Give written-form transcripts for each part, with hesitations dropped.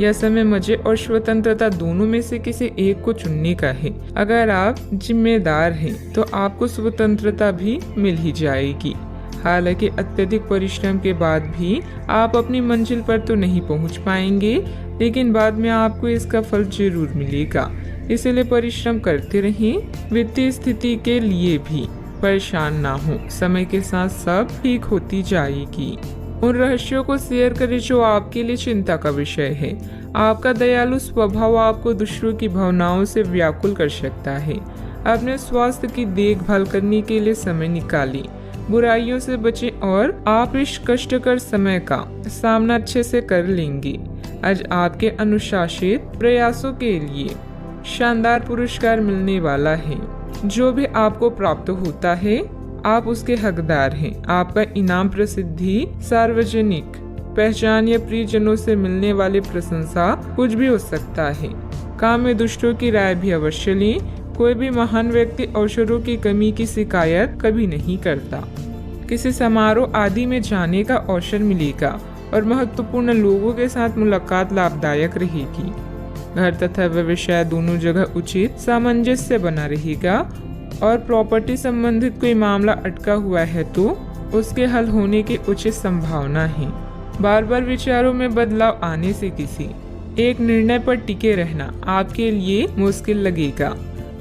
यह समय मजे और स्वतंत्रता दोनों में से किसी एक को चुनने का है। अगर आप जिम्मेदार हैं तो आपको स्वतंत्रता भी मिल ही जाएगी। हालांकि अत्यधिक परिश्रम के बाद भी आप अपनी मंजिल पर तो नहीं पहुंच पाएंगे, लेकिन बाद में आपको इसका फल जरूर मिलेगा। इसलिए परिश्रम करते रहें। वित्तीय स्थिति के लिए भी परेशान ना हो, समय के साथ सब ठीक होती जाएगी। उन रहस्यों को शेयर करें जो आपके लिए चिंता का विषय है। आपका दयालु स्वभाव आपको दूसरों की भावनाओं से व्याकुल कर सकता है। अपने स्वास्थ्य की देखभाल करने के लिए समय निकालें। बुराइयों से बचें और आप इस कष्टकर समय का सामना अच्छे से कर लेंगे। आज आपके अनुशासित प्रयासों के लिए शानदार पुरस्कार मिलने वाला है। जो भी आपको प्राप्त होता है आप उसके हकदार हैं। आपका इनाम प्रसिद्धि, सार्वजनिक पहचान या प्रियजनों से मिलने वाली प्रशंसा कुछ भी हो सकता है। काम में दूसरों की राय भी अवश्य लें। कोई भी महान व्यक्ति अवसरों की कमी की शिकायत कभी नहीं करता। किसी समारोह आदि में जाने का अवसर मिलेगा और महत्वपूर्ण लोगों के साथ मुलाकात लाभदायक रहेगी। घर तथा व्यवसाय दोनों जगह उचित सामंजस्य बना रहेगा और प्रॉपर्टी संबंधित कोई मामला अटका हुआ है तो उसके हल होने की उचित संभावना है। बार बार विचारों में बदलाव आने से किसी एक निर्णय पर टिके रहना आपके लिए मुश्किल लगेगा।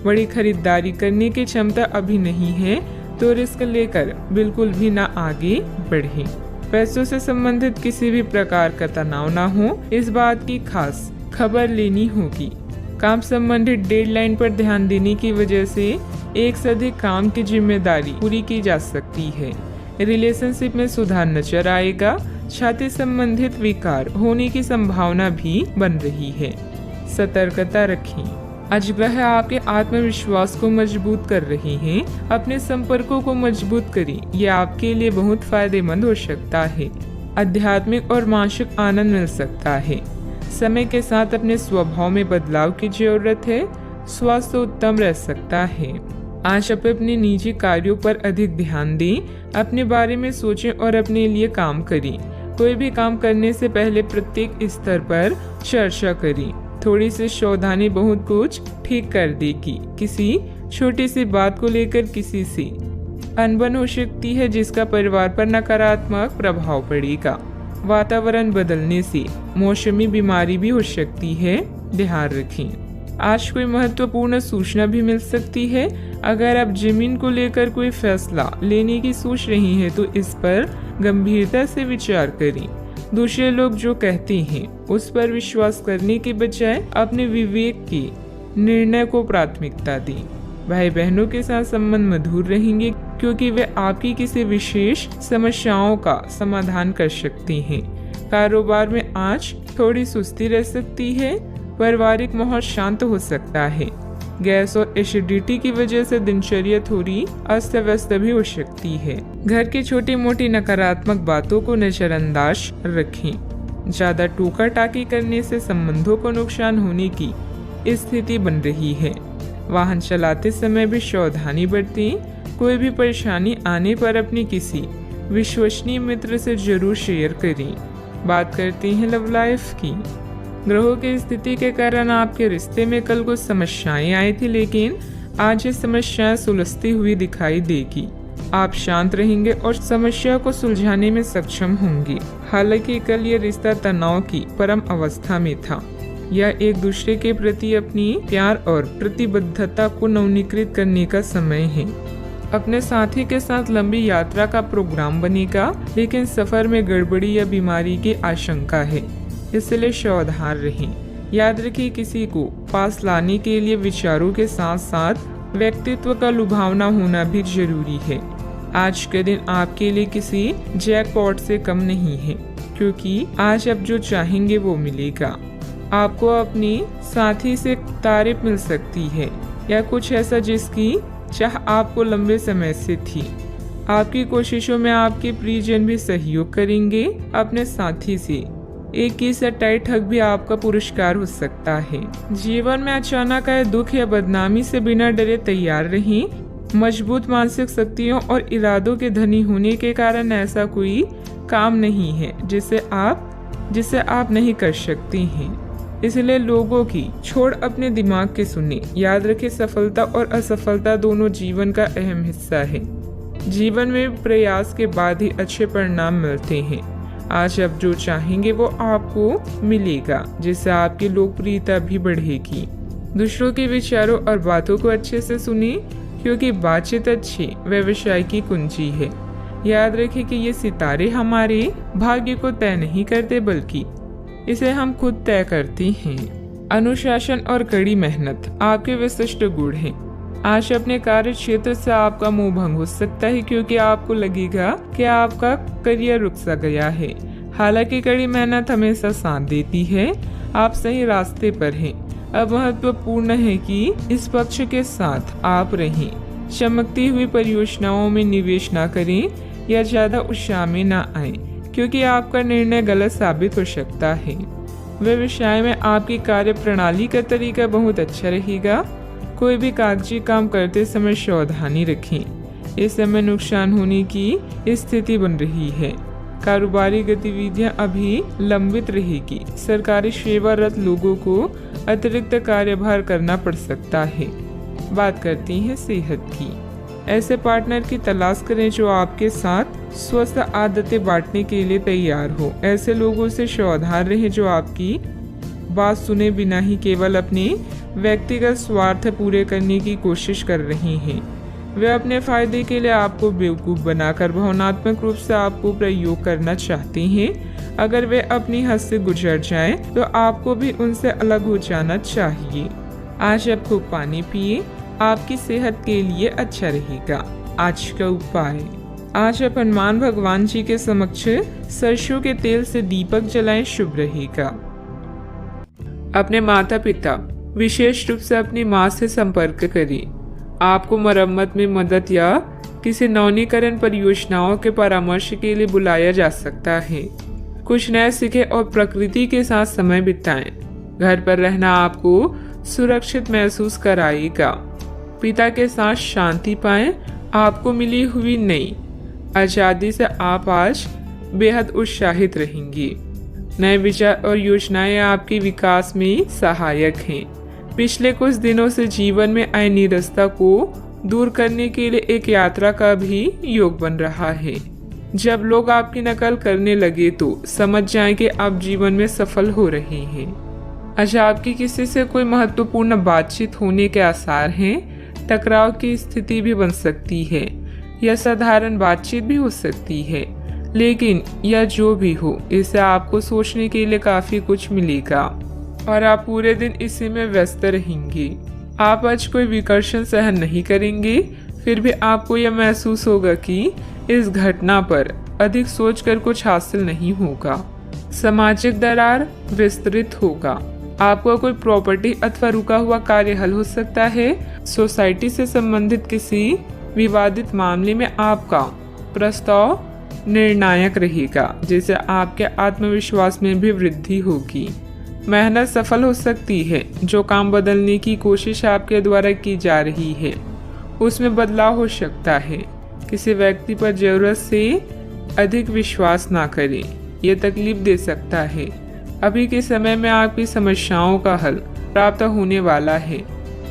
बड़ी खरीदारी करने की क्षमता अभी नहीं है तो रिस्क लेकर बिल्कुल भी ना आगे बढ़े। पैसों से संबंधित किसी भी प्रकार का तनाव ना हो, इस बात की खास खबर लेनी होगी। काम संबंधित डेडलाइन पर ध्यान देने की वजह से एक से अधिक काम की जिम्मेदारी पूरी की जा सकती है। रिलेशनशिप में सुधार नजर आएगा। छाती संबंधित विकार होने की संभावना भी बन रही है। सतर्कता रखें। आज ग्रह आपके आत्मविश्वास को मजबूत कर रहे हैं। अपने संपर्कों को मजबूत करें, यह आपके लिए बहुत फायदेमंद हो सकता है। आध्यात्मिक और मानसिक आनंद मिल सकता है। समय के साथ अपने स्वभाव में बदलाव की जरूरत है। स्वास्थ्य उत्तम रह सकता है। आज आप अपने निजी कार्यों पर अधिक ध्यान दें। अपने बारे में सोचें और अपने लिए काम करें। कोई भी काम करने से पहले प्रत्येक स्तर पर चर्चा करें। थोड़ी सी सावधानी बहुत कुछ ठीक कर देगी। किसी छोटी सी बात को लेकर किसी से अनबन हो सकती है जिसका परिवार पर नकारात्मक प्रभाव पड़ेगा। वातावरण बदलने से मौसमी बीमारी भी हो सकती है, ध्यान रखें। आज कोई महत्वपूर्ण सूचना भी मिल सकती है। अगर आप जमीन को लेकर कोई फैसला लेने की सोच रही हैं तो इस पर गंभीरता से विचार करें। दूसरे लोग जो कहते हैं उस पर विश्वास करने के बजाय अपने विवेक के निर्णय को प्राथमिकता दें। भाई बहनों के साथ संबंध मधुर रहेंगे क्योंकि वे आपकी किसी विशेष समस्याओं का समाधान कर सकते हैं। कारोबार में आज थोड़ी सुस्ती रह सकती है। पारिवारिक माहौल शांत हो सकता है। गैस और एसिडिटी की वजह से दिनचर्या थोड़ी अस्त व्यस्त भी हो सकती है। घर की छोटी मोटी नकारात्मक बातों को नजरअंदाज रखें। ज्यादा टोका टाकी करने से संबंधों को नुकसान होने की स्थिति बन रही है। वाहन चलाते समय भी सावधानी बरतें। कोई भी परेशानी आने पर अपने किसी विश्वसनीय मित्र से जरूर शेयर करें। बात करते हैं लव लाइफ की। ग्रहों की स्थिति के कारण आपके रिश्ते में कल कुछ समस्याएं आई थी, लेकिन आज ये समस्याएं सुलझती हुई दिखाई देगी। आप शांत रहेंगे और समस्या को सुलझाने में सक्षम होंगे। हालांकि कल ये रिश्ता तनाव की परम अवस्था में था। यह एक दूसरे के प्रति अपनी प्यार और प्रतिबद्धता को नवीनीकृत करने का समय है। अपने साथी के साथ लंबी यात्रा का प्रोग्राम बनेगा, लेकिन सफर में गड़बड़ी या बीमारी की आशंका है, इसलिए सावधान रहें। याद रखिए, किसी को पास लाने के लिए विचारों के साथ साथ व्यक्तित्व का लुभावना होना भी जरूरी है। आज के दिन आपके लिए किसी जैकपॉट से कम नहीं है, क्योंकि आज आप जो चाहेंगे वो मिलेगा। आपको अपनी साथी से तारीफ मिल सकती है या कुछ ऐसा जिसकी चाह आपको लंबे समय से थी। आपकी कोशिशों में आपके प्रियजन भी सहयोग करेंगे। अपने साथी से एक ही सा टाइट हक भी आपका पुरस्कार हो सकता है। जीवन में अचानक आए दुख या बदनामी से बिना डरे तैयार रहें। मजबूत मानसिक शक्तियों और इरादों के धनी होने के कारण ऐसा कोई काम नहीं है जिसे आप नहीं कर सकते हैं। इसलिए लोगों की छोड़ अपने दिमाग के सुने। याद रखें, सफलता और असफलता दोनों जीवन का अहम हिस्सा है। जीवन में प्रयास के बाद ही अच्छे परिणाम मिलते हैं। आज आप जो चाहेंगे वो आपको मिलेगा, जिससे आपकी लोकप्रियता भी बढ़ेगी। दूसरों के विचारों और बातों को अच्छे से सुनिए, क्योंकि बातचीत अच्छी व्यवसाय की कुंजी है। याद रखें कि ये सितारे हमारे भाग्य को तय नहीं करते, बल्कि इसे हम खुद तय करते हैं। अनुशासन और कड़ी मेहनत आपके विशिष्ट गुण हैं। आज अपने कार्य क्षेत्र से आपका मोह भंग हो सकता है, क्योंकि आपको लगेगा कि आपका करियर रुक सा गया है। हालांकि कड़ी मेहनत हमेशा साथ देती है। आप सही रास्ते पर हैं। अब महत्वपूर्ण है कि इस पक्ष के साथ आप रहें। चमकती हुई परियोजनाओं में निवेश न करें या ज्यादा उत्साह में न आए, क्योंकि आपका निर्णय गलत साबित हो सकता है। व्यवसाय में आपकी कार्य प्रणाली का तरीका बहुत अच्छा रहेगा। कोई भी कागजी काम करते समय सावधानी रखें। इस समय नुकसान होने की स्थिति बन रही है। कारोबारी गतिविधियां अभी लंबित रहेगी। सरकारी सेवारत लोगों को अतिरिक्त कार्यभार करना पड़ सकता है। बात करती हैं सेहत की। ऐसे पार्टनर की तलाश करें जो आपके साथ स्वस्थ आदतें बांटने के लिए तैयार हो। ऐसे लोगों से सावधान रहें जो आपकी बात सुने बिना ही केवल अपने व्यक्तिगत स्वार्थ पूरे करने की कोशिश कर रहे हैं। वे अपने फायदे के लिए आपको बेवकूफ़ बनाकर भावनात्मक रूप से आपको प्रयोग करना चाहते हैं। अगर वे अपनी हद से गुजर जाएं, तो आपको भी उनसे अलग हो जाना चाहिए। आज आप खूब पानी पिए, आपकी सेहत के लिए अच्छा रहेगा। आज का उपाय, आज आप हनुमान भगवान जी के समक्ष सरसों के तेल से दीपक जलाएं, शुभ रहेगा। अपने माता पिता, विशेष रूप से अपनी माँ से संपर्क करें। आपको मरम्मत में मदद या किसी नवीनीकरण परियोजनाओं के परामर्श के लिए बुलाया जा सकता है। कुछ नया सीखें और प्रकृति के साथ समय बिताएं। घर पर रहना आपको सुरक्षित महसूस कराएगा। पिता के साथ शांति पाएं। आपको मिली हुई नई आज़ादी से आप आज बेहद उत्साहित रहेंगे। नए विचार और योजनाएं आपके विकास में सहायक हैं। पिछले कुछ दिनों से जीवन में आए निरस्ता को दूर करने के लिए एक यात्रा का भी योग बन रहा है। जब लोग आपकी नकल करने लगे तो समझ जाएं कि आप जीवन में सफल हो रहे हैं। अच्छा, आपकी किसी से कोई महत्वपूर्ण बातचीत होने के आसार हैं। टकराव की स्थिति भी बन सकती है या साधारण बातचीत भी हो सकती है, लेकिन यह जो भी हो, इसे आपको सोचने के लिए काफी कुछ मिलेगा और आप पूरे दिन इसी में व्यस्त रहेंगे। आप आज कोई विकर्षण सहन नहीं करेंगे, फिर भी आपको यह महसूस होगा कि इस घटना पर अधिक सोचकर कुछ हासिल नहीं होगा। सामाजिक दरार विस्तृत होगा। आपको कोई प्रॉपर्टी अथवा रुका हुआ कार्य हल हो सकता है। सोसाइटी से संबंधित किसी विवादित मामले में आपका प्रस्ताव निर्णायक रहेगा, जिससे आपके आत्मविश्वास में भी वृद्धि होगी। मेहनत सफल हो सकती है। जो काम बदलने की कोशिश आपके द्वारा की जा रही है उसमें बदलाव हो सकता है। किसी व्यक्ति पर जरूरत से अधिक विश्वास ना करें, यह तकलीफ दे सकता है। अभी के समय में आपकी समस्याओं का हल प्राप्त होने वाला है,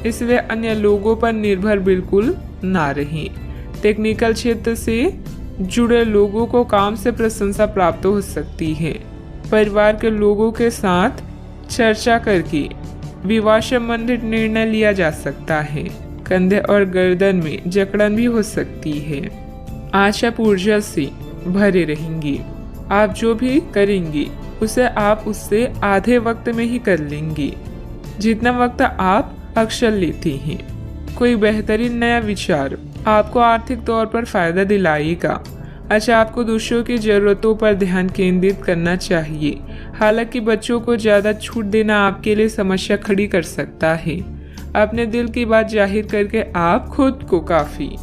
इसलिए अन्य लोगों पर निर्भर बिल्कुल ना रहें। टेक्निकल क्षेत्र से जुड़े लोगों को काम से प्रशंसा प्राप्त हो सकती है। परिवार के लोगों के साथ चर्चा करके विवाह संबंधित निर्णय लिया जा सकता है। कंधे और गर्दन में जकड़न भी हो सकती है। आज आप ऊर्जा से भरे रहेंगे। आप जो भी करेंगे उसे आप उससे आधे वक्त में ही कर लेंगे जितना वक्त आप अक्सर लेते हैं। कोई बेहतरीन नया विचार आपको आर्थिक तौर पर फायदा दिलाएगा। अच्छा, आपको दूसरों की जरूरतों पर ध्यान केंद्रित करना चाहिए। हालांकि बच्चों को ज्यादा छूट देना आपके लिए समस्या खड़ी कर सकता है। अपने दिल की बात जाहिर करके आप खुद को काफी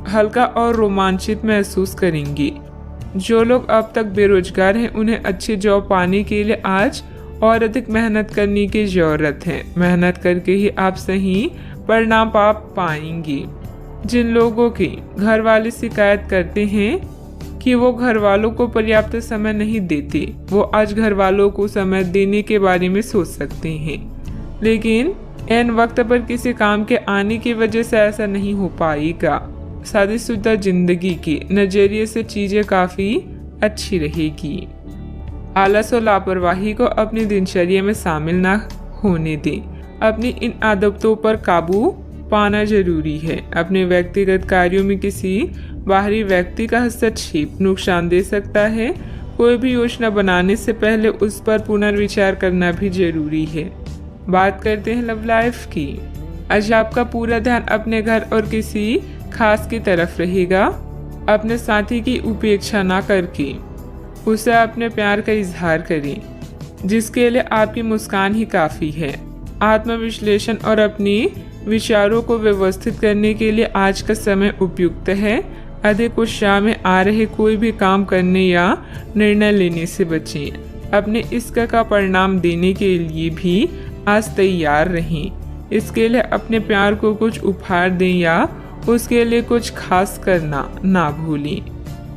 हल्का और रोमांचित महसूस करेंगे। जो लोग अब तक बेरोजगार हैं उन्हें अच्छी जॉब पाने के लिए आज और अधिक मेहनत करने की जरूरत है। मेहनत करके ही आप सही परिणाम पा पाएंगे। जिन लोगों के घर वाले शिकायत करते हैं कि वो घर वालों को पर्याप्त समय नहीं देते। वो आज घर वालों को समय देने के बारे में सोच सकते हैं, लेकिन ऐन वक्त पर किसी काम के आने की वजह से ऐसा नहीं हो पाएगा। शादीशुदा जिंदगी के नजरिए से चीजें काफी अच्छी रहेगी। आलस और लापरवाही को अपनी दिनचर्या में शामिल ना होने दें। अपनी इन आदतों पर काबू पाना जरूरी है। अपने व्यक्तिगत कार्यों में किसी बाहरी व्यक्ति का हस्तक्षेप नुकसान दे सकता है। कोई भी योजना बनाने से पहले उस पर पुनर्विचार करना भी जरूरी है। बात करते हैं लव लाइफ की। आज आपका पूरा ध्यान अपने घर और किसी खास की तरफ रहेगा। अपने साथी की उपेक्षा ना करके उसे अपने प्यार का इजहार करें, जिसके लिए आपकी मुस्कान ही काफी है। आत्मविश्लेषण और अपनी विचारों को व्यवस्थित करने के लिए आज का समय उपयुक्त है। अधिक उत्साह में आ रहे कोई भी काम करने या निर्णय लेने से बचें। अपने इश्क का परिणाम देने के लिए भी आज तैयार रहें। इसके लिए अपने प्यार को कुछ उपहार दें या उसके लिए कुछ खास करना ना भूलें।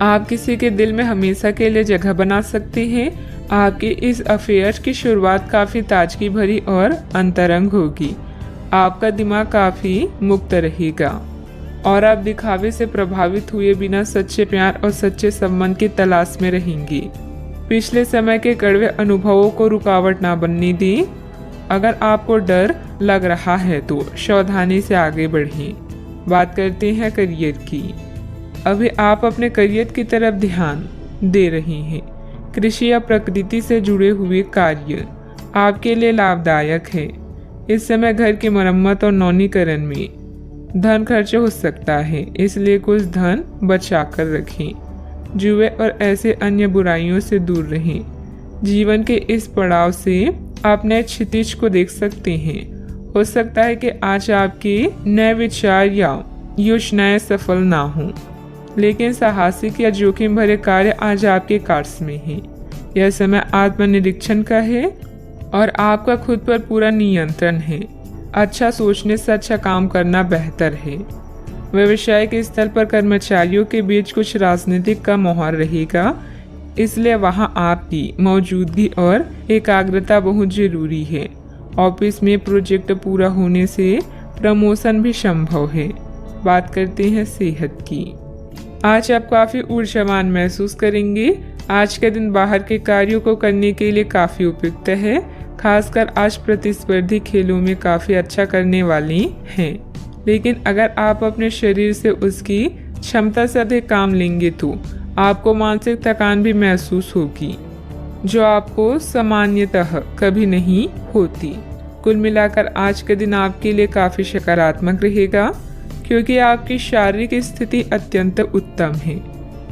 आप किसी के दिल में हमेशा के लिए जगह बना सकते हैं। आपके इस अफेयर की शुरुआत काफी ताजगी भरी और अंतरंग होगी। आपका दिमाग काफी मुक्त रहेगा और आप दिखावे से प्रभावित हुए बिना सच्चे प्यार और सच्चे संबंध की तलाश में रहेंगे। पिछले समय के कड़वे अनुभवों को रुकावट ना बनने दें। अगर आपको डर लग रहा है तो सावधानी से आगे बढ़ें। बात करते हैं करियर की। अभी आप अपने करियर की तरफ ध्यान दे रहे हैं। कृषि या प्रकृति से जुड़े हुए कार्य आपके लिए लाभदायक है। इस समय घर की मरम्मत और नवीनीकरण में धन खर्च हो सकता है, इसलिए कुछ धन बचा कर रखें। जुए और ऐसे अन्य बुराइयों से दूर रहें। जीवन के इस पड़ाव से आप नए क्षितिज को देख सकते हैं। हो सकता है कि आज आपके नए विचार या योजनाएं सफल ना हों, लेकिन साहसिक या जोखिम भरे कार्य आज आपके कार्य में हैं। यह समय आत्मनिरीक्षण का है और आपका खुद पर पूरा नियंत्रण है। अच्छा सोचने से अच्छा काम करना बेहतर है। व्यवसायिक स्थल पर कर्मचारियों के बीच कुछ राजनीतिक का माहौल रहेगा, इसलिए वहां आपकी मौजूदगी और एकाग्रता बहुत जरूरी है। ऑफिस में प्रोजेक्ट पूरा होने से प्रमोशन भी संभव है। बात करते हैं सेहत की। आज आप काफी ऊर्जावान महसूस करेंगे। आज का दिन बाहर के कार्यों को करने के लिए काफी उपयुक्त है। खासकर आज प्रतिस्पर्धी खेलों में काफी अच्छा करने वाली हैं। लेकिन अगर आप अपने शरीर से उसकी क्षमता से अधिक काम लेंगे तो आपको मानसिक थकान भी महसूस होगी, जो आपको सामान्यतः कभी नहीं होती। कुल मिलाकर आज का दिन आपके लिए काफी सकारात्मक रहेगा, क्योंकि आपकी शारीरिक स्थिति अत्यंत उत्तम है।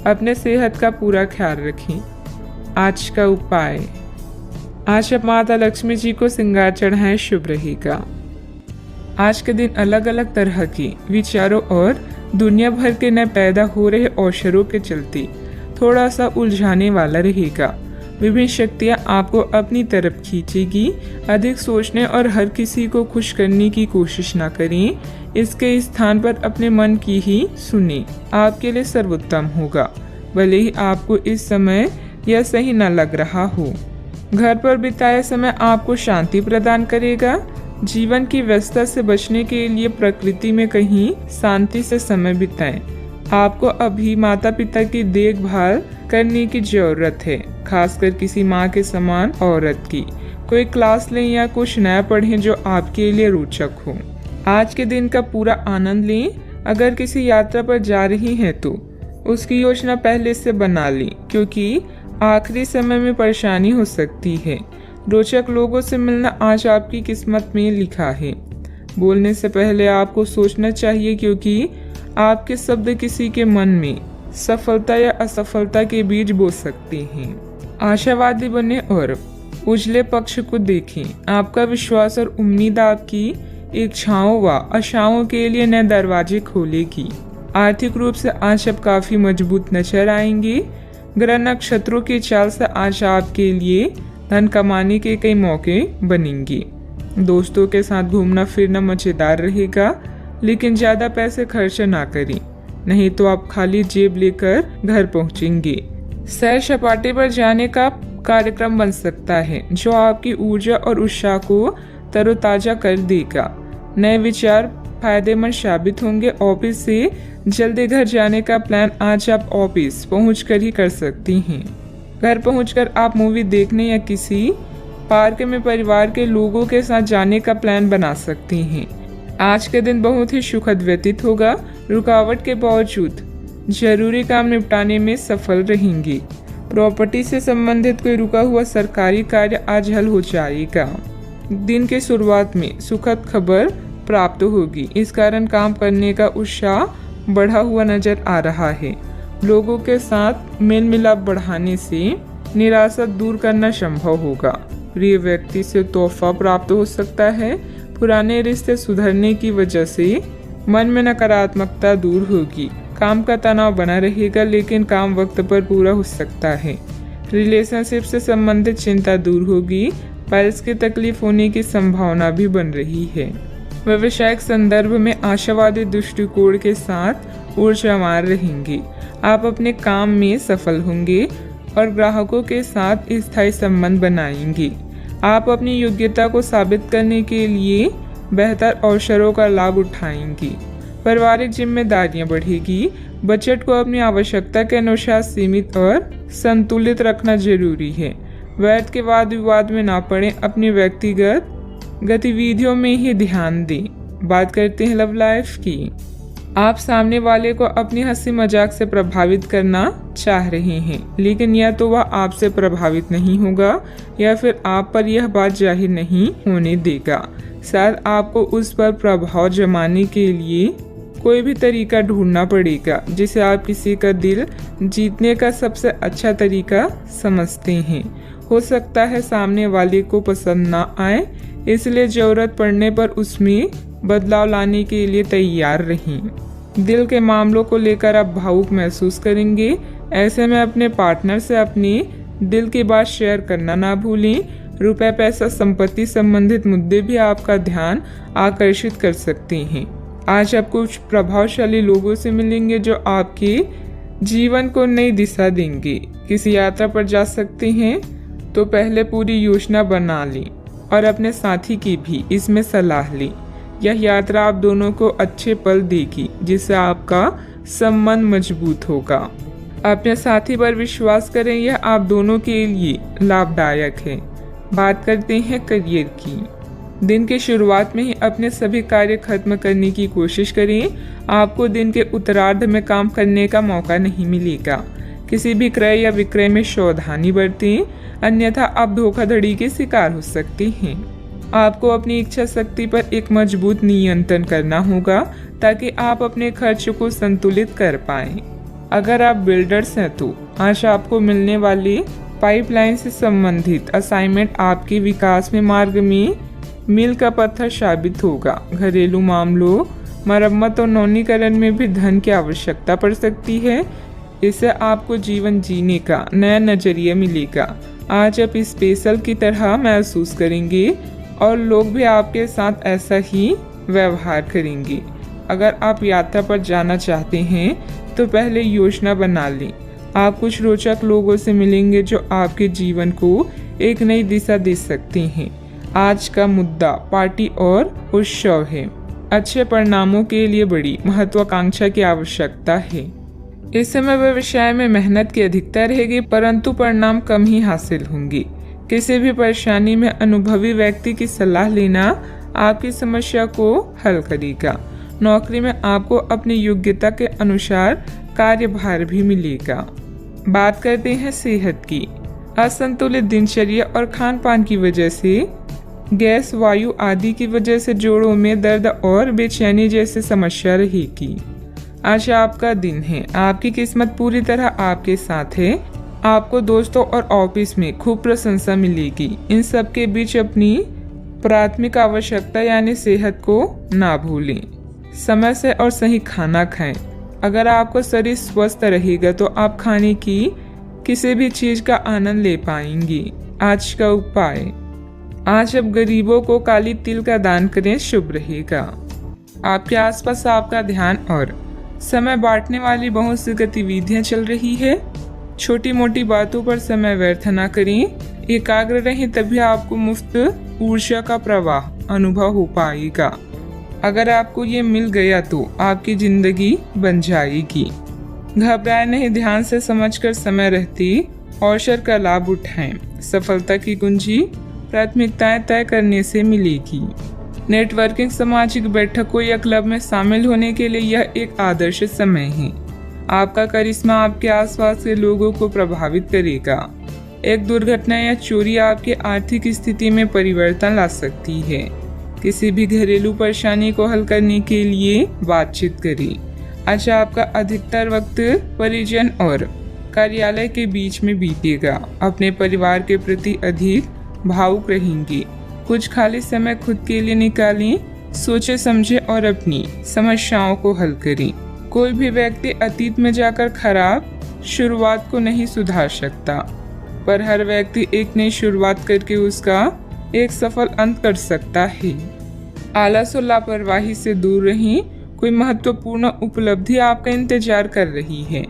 अपने सेहत का पूरा ख्याल रखें। आज का उपाय, आज आप माता लक्ष्मी जी को श्रृंगार चढ़ाएं, शुभ रहेगा। आज के दिन अलग अलग तरह के विचारों और दुनिया भर के नए पैदा हो रहे अवसरों के चलते थोड़ा सा उलझाने वाला रहेगा। विभिन्न शक्तियाँ आपको अपनी तरफ खींचेगी। अधिक सोचने और हर किसी को खुश करने की कोशिश ना करें। इसके स्थान पर अपने मन की ही सुने, आपके लिए सर्वोत्तम होगा, भले ही आपको इस समय यह सही न लग रहा हो। घर पर बिताया समय आपको शांति प्रदान करेगा। जीवन की व्यस्तता से बचने के लिए प्रकृति में कहीं शांति से समय बिताएं। आपको अभी माता पिता की देखभाल करने की जरूरत है, खासकर किसी माँ के समान औरत की। कोई क्लास लें या कुछ नया पढ़ें जो आपके लिए रोचक हो। आज के दिन का पूरा आनंद लें। अगर किसी यात्रा पर जा रही हैं तो उसकी योजना पहले से बना लें, क्योंकि आखिरी समय में परेशानी हो सकती है। रोचक लोगों से मिलना आज आपकी किस्मत में लिखा है। बोलने से पहले आपको सोचना चाहिए, क्योंकि आपके शब्द किसी के मन में सफलता या असफलता के बीज बो सकते हैं। आशावादी बने और उजले पक्ष को देखें। आपका विश्वास और उम्मीद आपकी इच्छाओं व आशाओं के लिए नए दरवाजे खोलेगी। आर्थिक रूप से आज आप काफी मजबूत नजर आएंगे। ग्रह नक्षत्रों की चाल से आज आपके लिए धन कमाने के कई मौके बनेंगे। दोस्तों के साथ घूमना फिरना मजेदार रहेगा, लेकिन ज्यादा पैसे खर्च ना करें। नहीं तो आप खाली जेब लेकर घर पहुंचेंगे। सैर सपाटे पर जाने का कार्यक्रम बन सकता है जो आपकी ऊर्जा और उत्साह को तरोताजा कर देगा। नए विचार फायदेमंद साबित होंगे। ऑफिस से जल्दी घर जाने का प्लान आज आप ऑफिस पहुंचकर ही कर सकती हैं। घर पहुंचकर आप मूवी देखने या किसी पार्क में परिवार के लोगों के साथ जाने का प्लान बना सकती हैं। आज के दिन बहुत ही सुखद व्यतीत होगा। रुकावट के बावजूद जरूरी काम निपटाने में सफल रहेंगी। प्रॉपर्टी से संबंधित कोई रुका हुआ सरकारी कार्य आज हल हो जाएगा। दिन की शुरुआत में सुखद खबर प्राप्त होगी। इस कारण काम करने का उत्साह बढ़ा हुआ नजर आ रहा है। लोगों के साथ मेल मिलाप बढ़ाने से निराशा दूर करना संभव होगा। प्रिय व्यक्ति से तोहफा प्राप्त हो सकता है। पुराने रिश्ते सुधरने की वजह से मन में नकारात्मकता दूर होगी। काम का तनाव बना रहेगा लेकिन काम वक्त पर पूरा हो सकता है। रिलेशनशिप से संबंधित चिंता दूर होगी। पाइल्स की तकलीफ होने की संभावना भी बन रही है। व्यवसायिक संदर्भ में आशावादी दृष्टिकोण के साथ ऊर्जावान रहेंगे। आप अपने काम में सफल होंगे और ग्राहकों के साथ स्थायी संबंध बनाएंगे। आप अपनी योग्यता को साबित करने के लिए बेहतर अवसरों का लाभ उठाएंगी। पारिवारिक जिम्मेदारियां बढ़ेगी। बजट को अपनी आवश्यकता के अनुसार सीमित और संतुलित रखना जरूरी है। व्यर्थ के वाद विवाद में ना पड़े। अपनी व्यक्तिगत गतिविधियों में ही ध्यान दें। बात करते हैं लव लाइफ की। आप सामने वाले को अपनी हंसी मजाक से प्रभावित करना चाह रहे हैं लेकिन या तो वह आपसे प्रभावित नहीं होगा या फिर आप पर यह बात जाहिर नहीं होने देगा। शायद आपको उस पर प्रभाव जमाने के लिए कोई भी तरीका ढूंढना पड़ेगा जिसे आप किसी का दिल जीतने का सबसे अच्छा तरीका समझते हैं। हो सकता है सामने वाले को पसंद ना आए, इसलिए जरूरत पड़ने पर उसमें बदलाव लाने के लिए तैयार रहें। दिल के मामलों को लेकर आप भावुक महसूस करेंगे। ऐसे में अपने पार्टनर से अपने दिल की बात शेयर करना ना भूलें। रुपए पैसा संपत्ति संबंधित मुद्दे भी आपका ध्यान आकर्षित कर सकते हैं। आज आप कुछ प्रभावशाली लोगों से मिलेंगे जो आपके जीवन को नई दिशा देंगे। किसी यात्रा पर जा सकते हैं तो पहले पूरी योजना बना लें और अपने साथी की भी इसमें सलाह लें। यह यात्रा आप दोनों को अच्छे पल देगी जिससे आपका संबंध मजबूत होगा। अपने साथी पर विश्वास करें, यह आप दोनों के लिए लाभदायक है। बात करते हैं करियर की। दिन की शुरुआत में ही अपने सभी कार्य खत्म करने की कोशिश करें। आपको दिन के उत्तरार्ध में काम करने का मौका नहीं मिलेगा। किसी भी क्रय या विक्रय में सावधानी बरतें, अन्यथा आप धोखाधड़ी के शिकार हो सकते हैं। आपको अपनी इच्छा शक्ति पर एक मजबूत नियंत्रण करना होगा ताकि आप अपने खर्च को संतुलित कर पाएं। अगर आप बिल्डर्स हैं तो आज आपको मिलने वाले पाइपलाइन से संबंधित असाइनमेंट आपके विकास में मार्ग में मील का पत्थर साबित होगा। घरेलू मामलों, मरम्मत और नवीनीकरण में भी धन की आवश्यकता पड़ सकती है। इससे आपको जीवन जीने का नया नजरिया मिलेगा। आज आप स्पेशल की तरह महसूस करेंगे और लोग भी आपके साथ ऐसा ही व्यवहार करेंगे। अगर आप यात्रा पर जाना चाहते हैं तो पहले योजना बना लें। आप कुछ रोचक लोगों से मिलेंगे जो आपके जीवन को एक नई दिशा दे सकते हैं। आज का मुद्दा पार्टी और उत्सव है। अच्छे परिणामों के लिए बड़ी महत्वाकांक्षा की आवश्यकता है। इस समय व्यवसाय में मेहनत की अधिकता रहेगी परंतु परिणाम कम ही हासिल होंगे। किसी भी परेशानी में अनुभवी व्यक्ति की सलाह लेना आपकी समस्या को हल करेगा। नौकरी में आपको अपनी योग्यता के अनुसार कार्यभार भी मिलेगा। बात करते हैं सेहत की। असंतुलित दिनचर्या और खान पान की वजह से गैस, वायु आदि की वजह से जोड़ों में दर्द और बेचैनी जैसी समस्या रहेगी। आज आपका दिन है। आपकी किस्मत पूरी तरह आपके साथ है। आपको दोस्तों और ऑफिस में खूब प्रशंसा मिलेगी। इन सब के बीच अपनी प्राथमिक आवश्यकता यानी सेहत को ना भूलें। समय से और सही खाना खाएं। अगर आपका शरीर स्वस्थ रहेगा तो आप खाने की किसी भी चीज का आनंद ले पाएंगे। आज का उपाय, आज अब गरीबों को काली तिल का दान करें, शुभ रहेगा। आपके आसपास आपका ध्यान और समय बांटने वाली बहुत सी गतिविधियां चल रही है। छोटी मोटी बातों पर समय व्यर्थ न करें। एकाग्र रहें, तभी आपको मुफ्त ऊर्जा का प्रवाह अनुभव हो पाएगा। अगर आपको ये मिल गया तो आपकी जिंदगी बन जाएगी। घबराए नहीं, ध्यान से समझकर समय रहते अवसर का लाभ उठाएं। सफलता की कुंजी प्राथमिकताएं तय करने से मिलेगी। नेटवर्किंग, सामाजिक बैठकों या क्लब में शामिल होने के लिए यह एक आदर्श समय है। आपका करिश्मा आपके आसपास के लोगों को प्रभावित करेगा। एक दुर्घटना या चोरी आपकी आर्थिक स्थिति में परिवर्तन ला सकती है। किसी भी घरेलू परेशानी को हल करने के लिए बातचीत करें। आज आपका अधिकतर वक्त परिजन और कार्यालय के बीच में बीतेगा। अपने परिवार के प्रति अधिक भावुक रहेंगे। कुछ खाली समय खुद के लिए निकालें। सोचे समझे और अपनी समस्याओं को हल करें। कोई भी व्यक्ति अतीत में जाकर खराब शुरुआत को नहीं सुधार सकता, पर हर व्यक्ति एक नई शुरुआत करके उसका एक सफल अंत कर सकता है। आलस और लापरवाही से दूर रहें। कोई महत्वपूर्ण उपलब्धि आपका इंतजार कर रही है।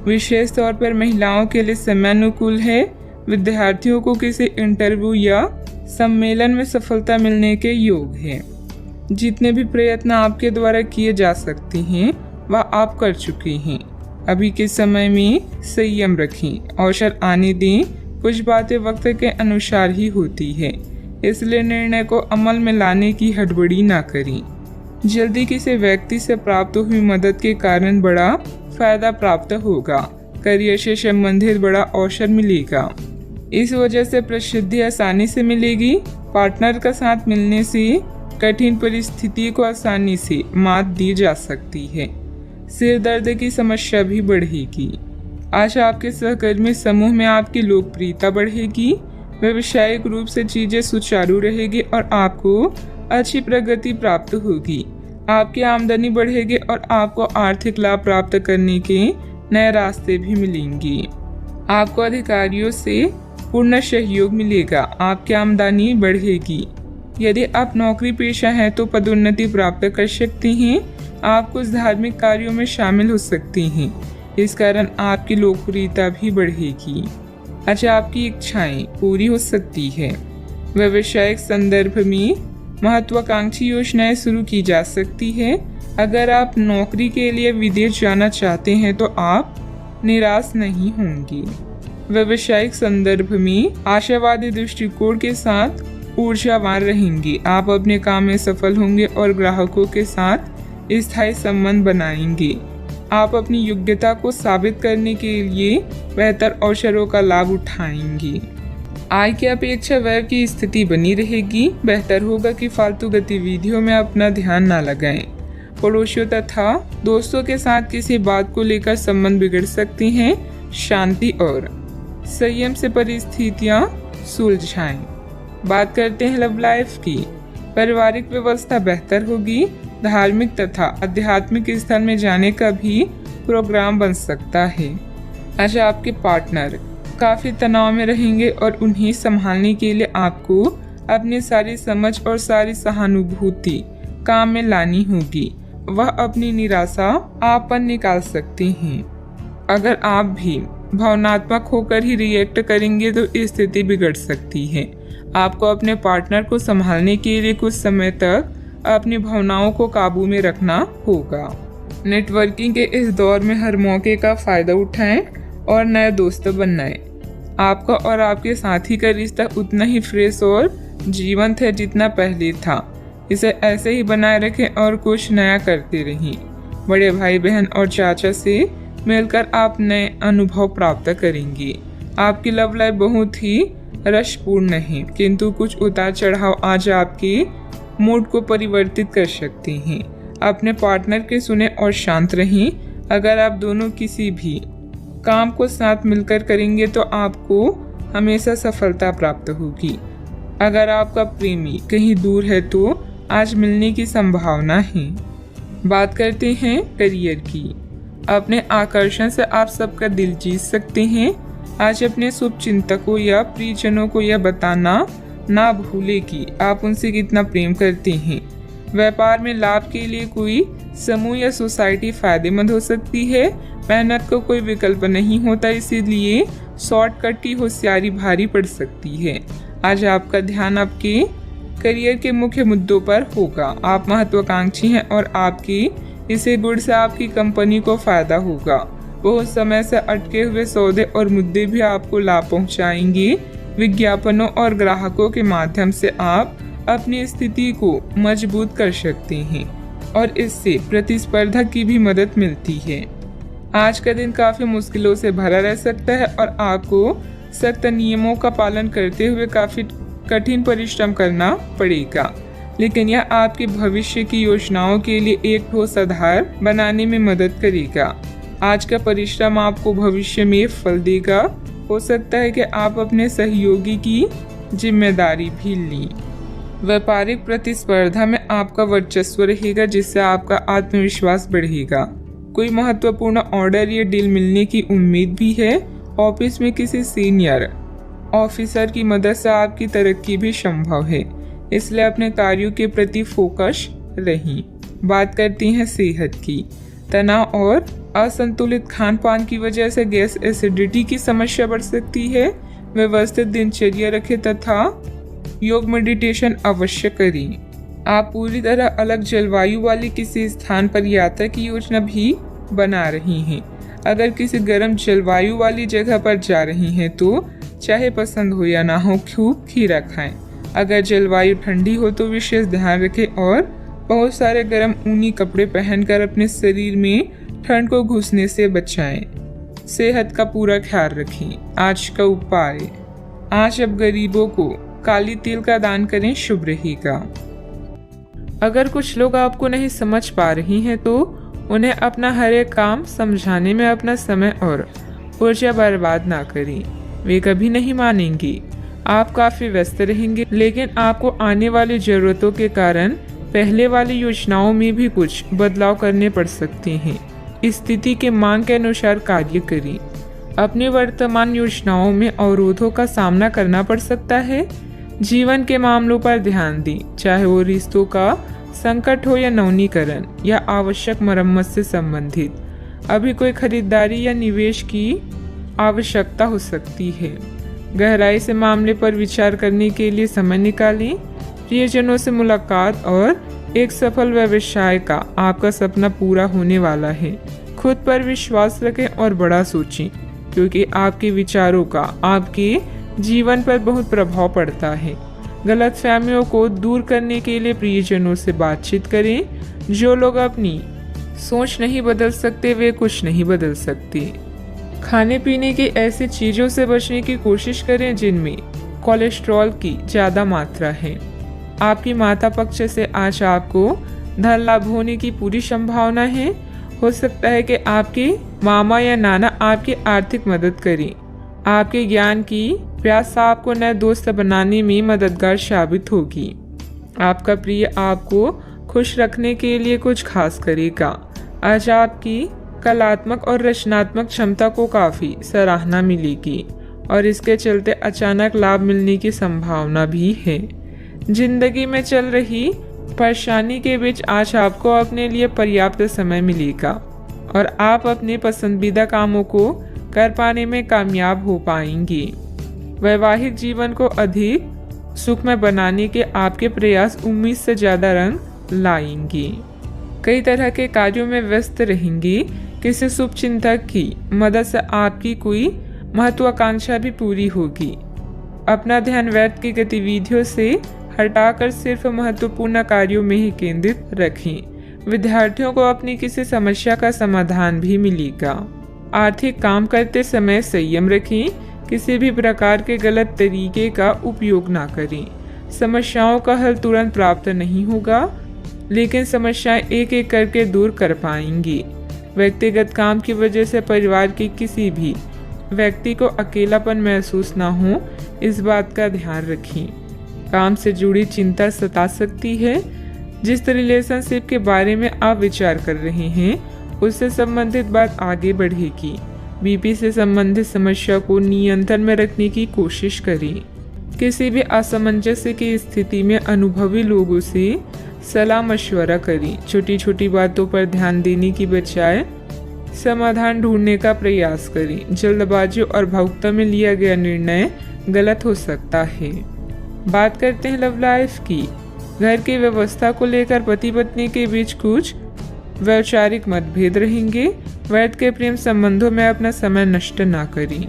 विशेष तौर पर महिलाओं के लिए समय अनुकूल है। विद्यार्थियों को किसी इंटरव्यू या सम्मेलन में सफलता मिलने के योग है। जितने भी प्रयत्न आपके द्वारा किए जा सकते हैं वह आप कर चुके हैं। अभी के समय में संयम रखें। अवसर आने दें। कुछ बातें वक्त के अनुसार ही होती है, इसलिए निर्णय को अमल में लाने की हड़बड़ी ना करें। जल्दी किसी व्यक्ति से प्राप्त हुई मदद के कारण बड़ा फायदा प्राप्त होगा। करियर से संबंधित बड़ा अवसर मिलेगा। इस वजह से प्रसिद्धि आसानी से मिलेगी। पार्टनर का साथ मिलने से कठिन परिस्थिति को आसानी से मात दी जा सकती है। सिर दर्द की समस्या भी बढ़ेगी। आज आपके सहकर्मी समूह में आपकी लोकप्रियता बढ़ेगी। व्यावसायिक रूप से चीजें सुचारू रहेगी और आपको अच्छी प्रगति प्राप्त होगी। आपकी आमदनी बढ़ेगी और आपको आर्थिक लाभ प्राप्त करने के नए रास्ते भी मिलेंगे। आपको अधिकारियों से पूर्ण सहयोग मिलेगा। आपकी आमदनी बढ़ेगी। यदि आप नौकरी पेशा हैं तो पदोन्नति प्राप्त कर सकते हैं। आप कुछ धार्मिक कार्यों में शामिल हो सकते हैं। इस कारण आपकी लोकप्रियता भी बढ़ेगी। अच्छा, आपकी इच्छाएं पूरी हो सकती है। व्यावसायिक संदर्भ में महत्वाकांक्षी योजनाएं शुरू की जा सकती है। अगर आप नौकरी के लिए विदेश जाना चाहते हैं तो आप निराश नहीं होंगे। व्यावसायिक संदर्भ में आशावादी दृष्टिकोण के साथ ऊर्जावान रहेंगे। आप अपने काम में सफल होंगे और ग्राहकों के साथ स्थायी संबंध बनाएंगे। आप अपनी योग्यता को साबित करने के लिए बेहतर अवसरों का लाभ उठाएंगे। आय की अपेक्षा व्यय की स्थिति बनी रहेगी। बेहतर होगा कि फालतू गतिविधियों में अपना ध्यान न लगाएं। पड़ोसियों तथा दोस्तों के साथ किसी बात को लेकर संबंध बिगड़ सकते हैं। शांति और संयम से परिस्थितियां सुलझाएं। बात करते हैं लव लाइफ की। पारिवारिक व्यवस्था बेहतर होगी। धार्मिक तथा आध्यात्मिक स्थल में जाने का भी प्रोग्राम बन सकता है। अच्छा, आपके पार्टनर काफी तनाव में रहेंगे और उन्हें संभालने के लिए आपको अपनी सारी समझ और सारी सहानुभूति काम में लानी होगी। वह अपनी निराशा आप पर निकाल सकते हैं। अगर आप भी भावनात्मक होकर ही रिएक्ट करेंगे तो स्थिति बिगड़ सकती है। आपको अपने पार्टनर को संभालने के लिए कुछ समय तक अपनी भावनाओं को काबू में रखना होगा। नेटवर्किंग के इस दौर में हर मौके का फायदा उठाएं और नए दोस्त बनाएं। आपका और आपके साथी का रिश्ता उतना ही फ्रेश और जीवंत है जितना पहले था। इसे ऐसे ही बनाए रखें और कुछ नया करते रहें। बड़े भाई बहन और चाचा से मिलकर आप नए अनुभव प्राप्त करेंगे। आपकी लव लाइफ बहुत ही रसपूर्ण है, किंतु कुछ उतार चढ़ाव आज आपके मूड को परिवर्तित कर सकते हैं। अपने पार्टनर के सुने और शांत रहें। अगर आप दोनों किसी भी काम को साथ मिलकर करेंगे तो आपको हमेशा सफलता प्राप्त होगी। अगर आपका प्रेमी कहीं दूर है तो आज मिलने की संभावना है। बात करते हैं करियर की। अपने आकर्षण से आप सबका दिल जीत सकते हैं। आज अपने शुभ चिंतकों या प्रियजनों को यह बताना ना भूले कि आप उनसे कितना प्रेम करते हैं। व्यापार में लाभ के लिए कोई समूह या सोसाइटी फायदेमंद हो सकती है। मेहनत को कोई विकल्प नहीं होता, इसीलिए शॉर्टकट की होशियारी भारी पड़ सकती है। आज आपका ध्यान आपके करियर के मुख्य मुद्दों पर होगा। आप महत्वाकांक्षी हैं और आपकी इसी गुण से आपकी कंपनी को फायदा होगा। बहुत समय से अटके हुए सौदे और मुद्दे भी आपको लाभ पहुंचाएंगे। विज्ञापनों और ग्राहकों के माध्यम से आप अपनी स्थिति को मजबूत कर सकते हैं और इससे प्रतिस्पर्धा की भी मदद मिलती है। आज का दिन काफी मुश्किलों से भरा रह सकता है और आपको सख्त नियमों का पालन करते हुए काफी कठिन परिश्रम करना पड़ेगा, लेकिन यह आपके भविष्य की योजनाओं के लिए एक ठोस आधार बनाने में मदद करेगा। आज का परिश्रम आपको भविष्य में फल देगा। हो सकता है कि आप अपने सहयोगी की जिम्मेदारी भी लें। व्यापारिक प्रतिस्पर्धा में आपका वर्चस्व रहेगा, जिससे आपका आत्मविश्वास बढ़ेगा। कोई महत्वपूर्ण ऑर्डर या डील मिलने की उम्मीद भी है। ऑफिस में किसी सीनियर ऑफिसर की मदद से आपकी तरक्की भी संभव है, इसलिए अपने कार्यों के प्रति फोकस रहें। बात करते हैं सेहत की। तनाव और असंतुलित खान पान की वजह से गैस एसिडिटी की समस्या बढ़ सकती है। व्यवस्थित दिनचर्या रखें तथा योग मेडिटेशन अवश्य करें। आप पूरी तरह अलग जलवायु वाले किसी स्थान पर यात्रा की योजना भी बना रही हैं। अगर किसी गर्म जलवायु वाली जगह पर जा रही हैं तो चाहे पसंद हो या ना हो खूब खीरा खाएं। अगर जलवायु ठंडी हो तो विशेष ध्यान रखें और बहुत सारे गर्म ऊनी कपड़े पहनकर अपने शरीर में ठंड को घुसने से बचाएं। सेहत का पूरा ख्याल रखें। आज का उपाय, आज अब गरीबों को काली तिल का दान करें, शुभ रहेगा। अगर कुछ लोग आपको नहीं समझ पा रही हैं तो उन्हें अपना हर एक काम समझाने में अपना समय और ऊर्जा बर्बाद ना करें। वे कभी नहीं मानेंगे। आप काफी व्यस्त रहेंगे, लेकिन आपको आने वाली जरूरतों के कारण पहले वाली योजनाओं में भी कुछ बदलाव करने पड़ सकते हैं। स्थिति के मांग के अनुसार कार्य करें। अपनी वर्तमान योजनाओं में अवरोधों का सामना करना पड़ सकता है। जीवन के मामलों पर ध्यान दें, चाहे वो रिश्तों का संकट हो या नवीनीकरण या आवश्यक मरम्मत से संबंधित। अभी कोई खरीदारी या निवेश की आवश्यकता हो सकती है। गहराई से मामले पर विचार करने के लिए समय निकालें। प्रियजनों से मुलाकात और एक सफल व्यवसाय का आपका सपना पूरा होने वाला है। खुद पर विश्वास रखें और बड़ा सोचें, क्योंकि आपके विचारों का आपके जीवन पर बहुत प्रभाव पड़ता है। गलतफहमियों को दूर करने के लिए प्रियजनों से बातचीत करें। जो लोग अपनी सोच नहीं बदल सकते वे कुछ नहीं बदल सकते। खाने पीने की ऐसी चीज़ों से बचने की कोशिश करें जिनमें कोलेस्ट्रॉल की ज़्यादा मात्रा है। आपकी माता पक्ष से आज आपको धन लाभ होने की पूरी संभावना है। हो सकता है कि आपके मामा या नाना आपकी आर्थिक मदद करें। आपके ज्ञान की प्यास आपको नए दोस्त बनाने में मददगार साबित होगी। आपका प्रिय आपको खुश रखने के लिए कुछ खास करेगा। आज आपकी कलात्मक और रचनात्मक क्षमता को काफ़ी सराहना मिलेगी और इसके चलते अचानक लाभ मिलने की संभावना भी है। जिंदगी में चल रही परेशानी के बीच आज आपको अपने लिए पर्याप्त समय मिलेगा और आप अपने पसंदीदा कामों को कर पाने में कामयाब हो पाएंगे। वैवाहिक जीवन को अधिक सुखमय बनाने के आपके प्रयास उम्मीद से ज़्यादा रंग लाएंगे। कई तरह के कार्यों में व्यस्त रहेंगे। किसी शुभ चिंतक की मदद से आपकी कोई महत्वाकांक्षा भी पूरी होगी। अपना ध्यान व्यर्थ की गतिविधियों से हटाकर सिर्फ महत्वपूर्ण कार्यों में ही केंद्रित रखें। विद्यार्थियों को अपनी किसी समस्या का समाधान भी मिलेगा। आर्थिक काम करते समय संयम रखें। किसी भी प्रकार के गलत तरीके का उपयोग ना करें। समस्याओं का हल तुरंत प्राप्त नहीं होगा, लेकिन समस्याएं एक एक करके दूर कर पाएंगी। व्यक्तिगत काम की वजह से परिवार के किसी भी व्यक्ति को अकेलापन महसूस ना हो, इस बात का ध्यान रखें। काम से जुड़ी चिंता सता सकती है। जिस रिलेशनशिप के बारे में आप विचार कर रहे हैं उससे संबंधित बात आगे बढ़ेगी। बीपी से संबंधित समस्या को नियंत्रण में रखने की कोशिश करें। किसी भी असमंजस्य की स्थिति में अनुभवी लोगों से सलाह मशवरा करें। छोटी छोटी बातों पर ध्यान देने की बजाय समाधान ढूंढने का प्रयास करें। जल्दबाजी और भावुकता में लिया गया निर्णय गलत हो सकता है। बात करते हैं लव लाइफ की। घर की व्यवस्था को लेकर पति पत्नी के बीच कुछ वैचारिक मतभेद रहेंगे। वैध के प्रेम संबंधों में अपना समय नष्ट ना करें।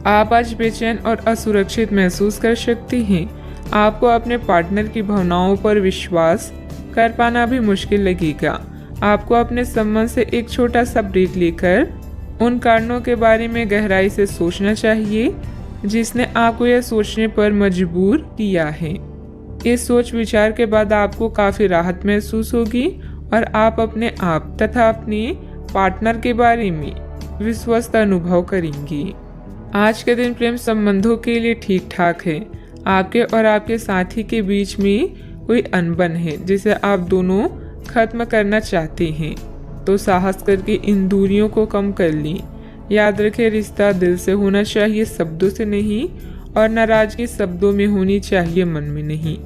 आप आज बेचैन और असुरक्षित महसूस कर सकती हैं। आपको अपने पार्टनर की भावनाओं पर विश्वास कर पाना भी मुश्किल लगेगा। आपको अपने संबंध से एक छोटा सा ब्रेक लेकर उन कारणों के बारे में गहराई से सोचना चाहिए जिसने आपको यह सोचने पर मजबूर किया है। इस सोच विचार के बाद आपको काफी राहत महसूस होगी और आप अपने आप तथा अपने पार्टनर के बारे में विश्वस्त अनुभव करेंगी। आज के दिन प्रेम संबंधों के लिए ठीक ठाक है। आपके और आपके साथी के बीच में कोई अनबन है जिसे आप दोनों खत्म करना चाहते हैं, तो साहस करके इन दूरियों को कम कर लें। याद रखें, रिश्ता दिल से होना चाहिए, शब्दों से नहीं, और नाराजगी शब्दों में होनी चाहिए, मन में नहीं।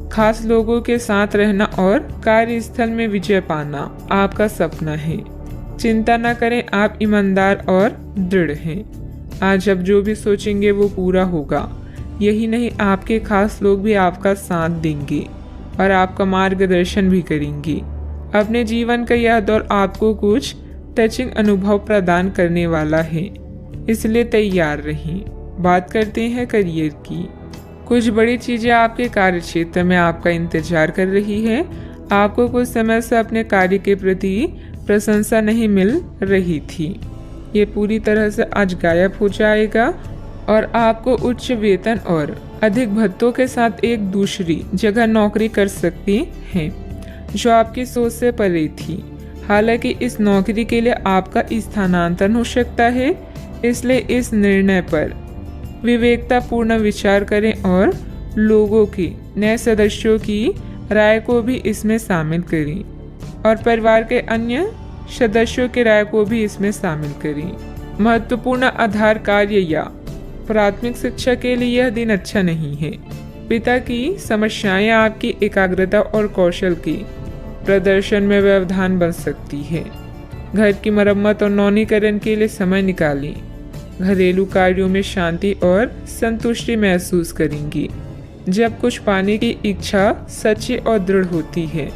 खास लोगों के साथ रहना और कार्यस्थल में विजय पाना आपका सपना है। चिंता न करें, आप ईमानदार और दृढ़ हैं। आज आप जो भी सोचेंगे वो पूरा होगा। यही नहीं, आपके खास लोग भी आपका साथ देंगे और आपका मार्गदर्शन भी करेंगे। अपने जीवन का यह दौर आपको कुछ टचिंग अनुभव प्रदान करने वाला है, इसलिए तैयार रहें। बात करते हैं करियर की। कुछ बड़ी चीजें आपके कार्य क्षेत्र में आपका इंतजार कर रही है। आपको कुछ समय से अपने कार्य के प्रति प्रशंसा नहीं मिल रही थी, ये पूरी तरह से आज गायब हो जाएगा और आपको उच्च वेतन और अधिक भत्तों के साथ एक दूसरी जगह नौकरी कर सकती हैं जो आपकी सोच से परे थी। हालांकि इस नौकरी के लिए आपका स्थानांतरण हो सकता है, इसलिए इस निर्णय पर विवेकतापूर्ण विचार करें और लोगों की, नए सदस्यों की राय को भी इसमें शामिल करें और परिवार के अन्य सदस्यों की राय को भी इसमें शामिल करें। महत्वपूर्ण आधार कार्य या प्राथमिक शिक्षा के लिए यह दिन अच्छा नहीं है। पिता की समस्याएं आपकी एकाग्रता और कौशल के प्रदर्शन में व्यवधान बन सकती है। घर की मरम्मत और नवीनीकरण के लिए समय निकालें। घरेलू कार्यों में शांति और संतुष्टि महसूस करेंगी। जब कुछ पाने की इच्छा सच्ची और दृढ़ होती है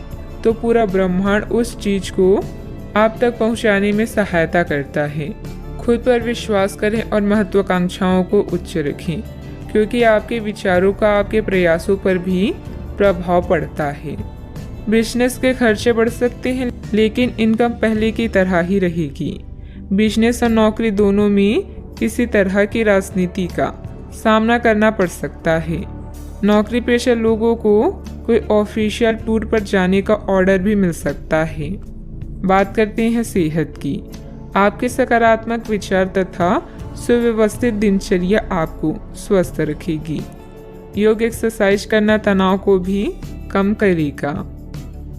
तो पूरा ब्रह्मांड उस चीज को आप तक पहुंचाने में सहायता करता है। खुद पर विश्वास करें और महत्वाकांक्षाओं को उच्च रखें, क्योंकि आपके विचारों का आपके प्रयासों पर भी प्रभाव पड़ता है। बिजनेस के खर्चे बढ़ सकते हैं, लेकिन इनकम पहले की तरह ही रहेगी। बिजनेस और नौकरी दोनों में किसी तरह की राजनीति का सामना करना पड़ सकता है। नौकरी पेशा लोगों को कोई ऑफिशियल टूर पर जाने का ऑर्डर भी मिल सकता है। बात करते हैं सेहत की। आपके सकारात्मक विचार तथा सुव्यवस्थित दिनचर्या आपको स्वस्थ रखेगी। योग एक्सरसाइज करना तनाव को भी कम करेगा।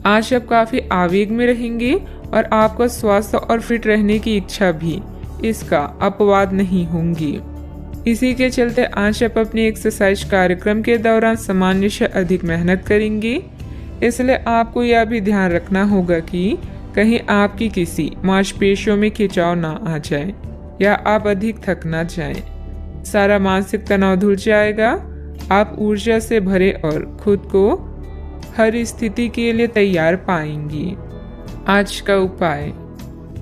आज आप काफी आवेग में रहेंगे और आपका स्वास्थ्य और फिट रहने की इच्छा भी इसका अपवाद नहीं होंगी। इसी के चलते आज आप अपने एक्सरसाइज कार्यक्रम के दौरान सामान्य से अधिक मेहनत करेंगे। इसलिए आपको यह भी ध्यान रखना होगा कि कहीं आपकी किसी मांसपेशियों में खिंचाव ना आ जाए या आप अधिक थक ना जाएं। सारा मानसिक तनाव धुल जाएगा। आप ऊर्जा से भरे और खुद को हर स्थिति के लिए तैयार पाएंगी। आज का उपाय,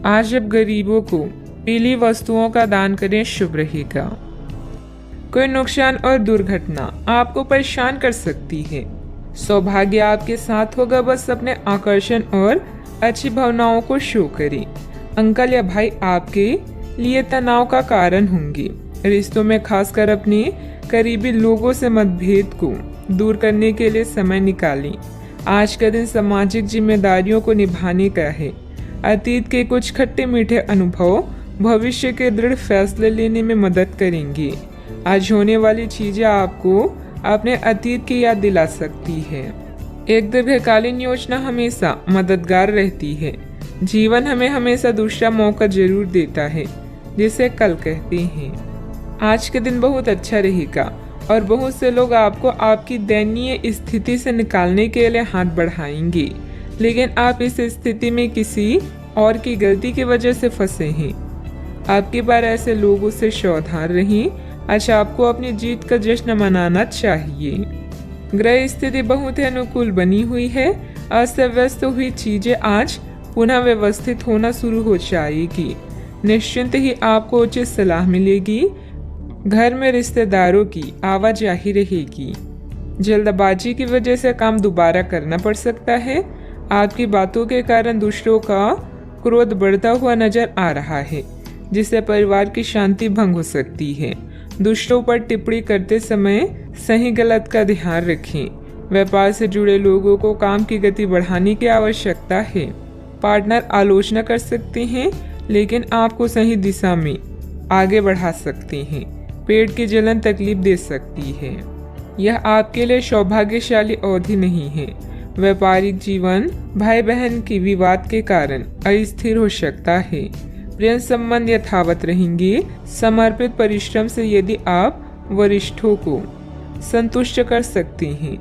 आज आप गरीबों को पीली वस्तुओं का दान करें, शुभ रहेगा। कोई नुकसान और दुर्घटना आपको परेशान कर सकती है। सौभाग्य आपके साथ होगा, बस अपने आकर्षण और अच्छी भावनाओं को शो करें। अंकल या भाई आपके लिए तनाव का कारण होंगे। रिश्तों में खासकर अपने करीबी लोगों से मतभेद को दूर करने के लिए समय निकालें। आज का दिन सामाजिक जिम्मेदारियों को निभाने का है। अतीत के कुछ खट्टे मीठे अनुभव भविष्य के दृढ़ फैसले लेने में मदद करेंगे। आज होने वाली चीजें आपको अपने अतीत की याद दिला सकती है। एक दीर्घकालीन योजना हमेशा मददगार रहती है। जीवन हमें हमेशा दूसरा मौका जरूर देता है, जिसे कल कहते हैं। आज के दिन बहुत अच्छा रहेगा और बहुत से लोग आपको आपकी दयनीय स्थिति से निकालने के लिए हाथ बढ़ाएंगे, लेकिन आप इस स्थिति में किसी और की गलती की वजह से फंसे हैं। आपकी बार ऐसे लोगों से सावधान रहें। आज आपको अपनी जीत का जश्न मनाना चाहिए। ग्रह स्थिति बहुत ही अनुकूल बनी हुई है। अस्त व्यस्त हुई चीजें आज पुनः व्यवस्थित होना शुरू हो जाएगी। निश्चिंत ही आपको उचित सलाह मिलेगी। घर में रिश्तेदारों की आवाजाही रहेगी। जल्दबाजी की वजह से काम दोबारा करना पड़ सकता है। आपकी बातों के कारण दूसरों का क्रोध बढ़ता हुआ नजर आ रहा है, जिससे परिवार की शांति भंग हो सकती है। दूसरों पर टिप्पणी करते समय सही गलत का ध्यान रखें। व्यापार से जुड़े लोगों को काम की गति बढ़ाने की आवश्यकता है। पार्टनर आलोचना कर सकते हैं, लेकिन आपको सही दिशा में आगे बढ़ा सकते हैं। पेट की जलन तकलीफ दे सकती है। यह आपके लिए सौभाग्यशाली अवधि नहीं है। व्यापारिक जीवन भाई बहन की विवाद के कारण अस्थिर हो सकता है। प्रेम संबंध यथावत रहेंगे। समर्पित परिश्रम से यदि आप वरिष्ठों को संतुष्ट कर सकते हैं